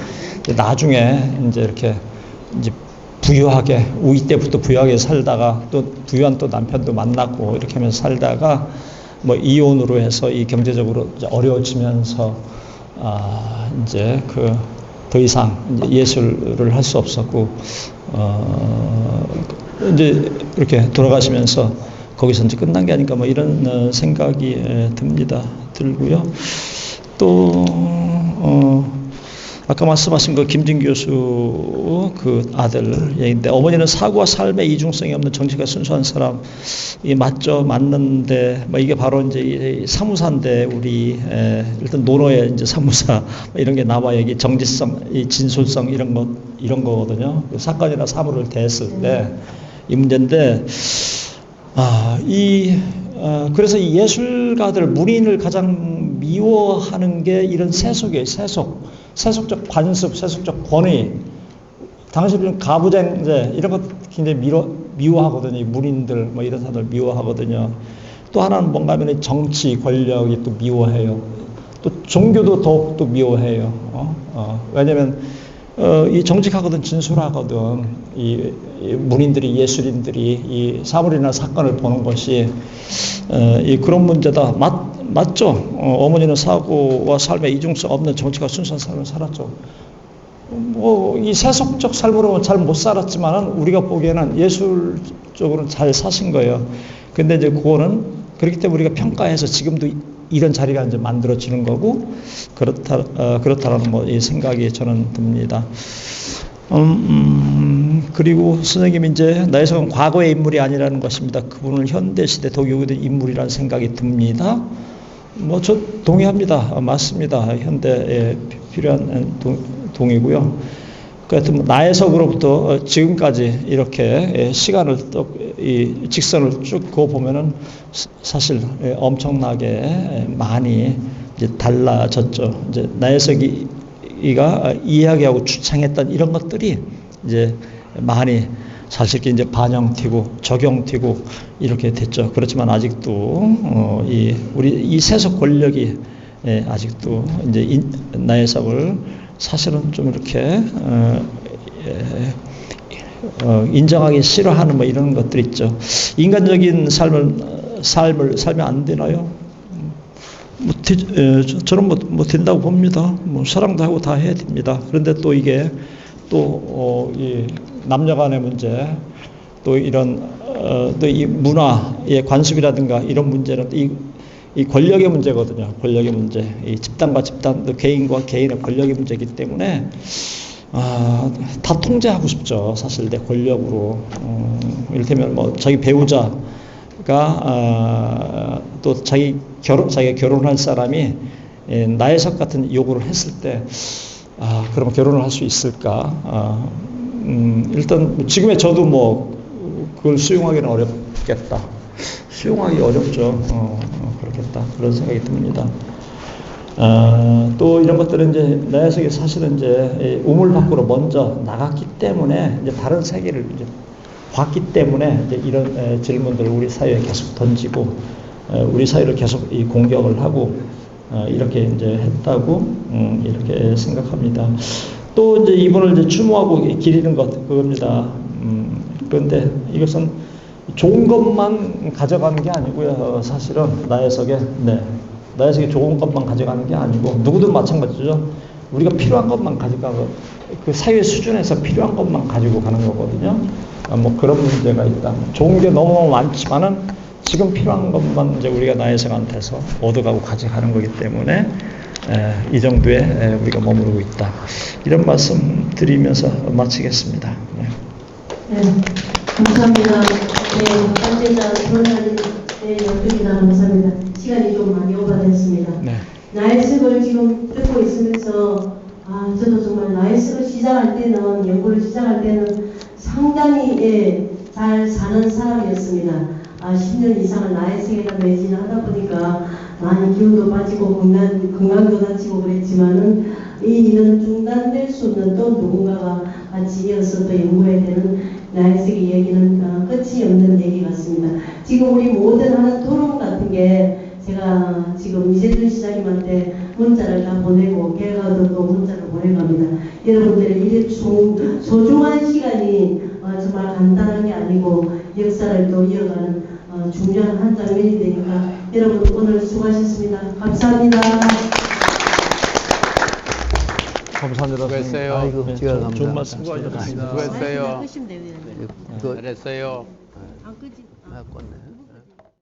나중에 이제 이렇게 이제 부유하게 우리 때부터 부유하게 살다가 또 부유한 또 남편도 만났고 이렇게 하면서 살다가 뭐 이혼으로 해서 이 경제적으로 이제 어려워지면서 이제 더 이상 이제 예술을 할 수 없었고 이제 이렇게 돌아가시면서 거기서 이제 끝난 게 아닌가 뭐 이런 생각이 들고요. 또 아까 말씀하신 그 김진 교수 그 아들 얘기인데 어머니는 사고와 삶의 이중성이 없는 정치가 순수한 사람 이 맞는데 뭐 이게 바로 이제 이 사무사인데 우리 일단 논어에 이제 사무사 이런 게 나와 여기 정지성, 이 진솔성 이런 거거든요. 사건이나 사물을 대했을 때 이 문제인데 그래서 이 예술가들 문인을 가장 미워하는 게 이런 세속이에요. 세속적 관습, 세속적 권위. 당시에는 가부장제 이런 것 굉장히 미워하거든요. 문인들 뭐 이런 사람들 미워하거든요. 또 하나는 뭔가 하면 정치 권력이 또 미워해요. 또 종교도 더욱 또 미워해요. 왜냐하면 이 정직하거든 진솔하거든 이 문인들이 예술인들이 이 사물이나 사건을 보는 것이 그런 문제다. 맞죠? 어머니는 사고와 삶의 이중성 없는 정치가 순수한 삶을 살았죠. 뭐 이 세속적 삶으로 잘 못 살았지만은 우리가 보기에는 예술적으로는 잘 사신 거예요. 근데 이제 그거는 그렇기 때문에 우리가 평가해서 지금도 이런 자리가 이제 만들어지는 거고 그렇다라는 뭐 이 생각이 저는 듭니다. 그리고 선생님이 이제 나혜석은 과거의 인물이 아니라는 것입니다. 그분은 현대 시대 독유된 인물이라는 생각이 듭니다. 뭐 저 동의합니다. 맞습니다. 현대에 필요한 동의고요. 하여튼 나혜석으로부터 지금까지 이렇게 시간을 이 직선을 쭉 그어 보면은 사실 엄청나게 많이 이제 달라졌죠. 이제 나혜석이가 이야기하고 추창했던 이런 것들이 이제 많이 사실 이제 반영되고 적용되고 이렇게 됐죠. 그렇지만 아직도 우리 이 세속 권력이 아직도 이제 나혜석을 사실은 좀 이렇게 인정하기 싫어하는 뭐 이런 것들 있죠. 인간적인 삶을 살면 안 되나요? 저는 뭐 된다고 봅니다. 뭐 사랑도 하고 다 해야 됩니다. 그런데 또 이게 또 이 남녀간의 문제, 또 이런 또 이 문화의 관습이라든가 이런 문제는 이 권력의 문제거든요. 권력의 문제, 이 집단과 집단, 또 개인과 개인의 권력의 문제이기 때문에 다 통제하고 싶죠. 사실 내 권력으로. 이를테면 뭐 자기 배우자가 또 자기가 결혼할 사람이 나혜석 같은 요구를 했을 때 그럼 결혼을 할 수 있을까? 일단 지금의 저도 뭐 그걸 수용하기는 어렵겠다. 수용하기 어렵죠. 그렇겠다. 그런 생각이 듭니다. 또 이런 것들은 이제 나혜석이 사실은 이제 우물 밖으로 먼저 나갔기 때문에 이제 다른 세계를 이제 봤기 때문에 이제 이런 질문들을 우리 사회에 계속 던지고 우리 사회를 계속 이 공격을 하고 이렇게 이제 했다고 이렇게 생각합니다. 또 이제 이분을 이제 추모하고 기리는 것 그겁니다. 그런데 이것은 좋은 것만 가져가는 게 아니고요. 사실은 나혜석이 좋은 것만 가져가는 게 아니고 누구든 마찬가지죠. 우리가 필요한 것만 가져가고 그 사회 수준에서 필요한 것만 가지고 가는 거거든요. 뭐 그런 문제가 있다. 좋은 게 너무 많지만은 지금 필요한 것만 이제 우리가 나혜성한테서 얻어가고 가져가는 거기 때문에 이 정도에 우리가 머무르고 있다. 이런 말씀 드리면서 마치겠습니다. 네. 네, 감사합니다. 네, 관계자 변호사님, 네, 12시나 감사합니다. 시간이 좀 많이 오버됐습니다. 네. 나혜석을 지금 듣고 있으면서 저도 정말 나혜석을 시작할 때는, 연구를 시작할 때는 상당히 잘 사는 사람이었습니다. 10년 이상을 나혜석에다 매진을 하다 보니까 많이 기운도 빠지고 건강도 다치고 그랬지만은 이 일은 중단될 수 없는 또 누군가가 같이 이어서 또 연구해야 되는 나혜석의 이야기는 끝이 없는 얘기 같습니다. 지금 우리 모든 하는 토론 같은 게 제가 지금 이재준 시장님한테 문자를 다 보내고 걔가도 또 문자를 보내갑니다. 여러분들의 이 소중한 시간이 정말 간단한 게 아니고 역사를 또 이어가는 중요한 한 장면이 되니까 여러분 오늘 수고하셨습니다. 감사합니다. 감사합니다. 수고했어요. 아이고, 제가 좋은 감사합니다. 말씀 수고하셨습니다. 수고했어요. 끄시면 돼요. 이거 잘했어요. 안 끄지. 껐네.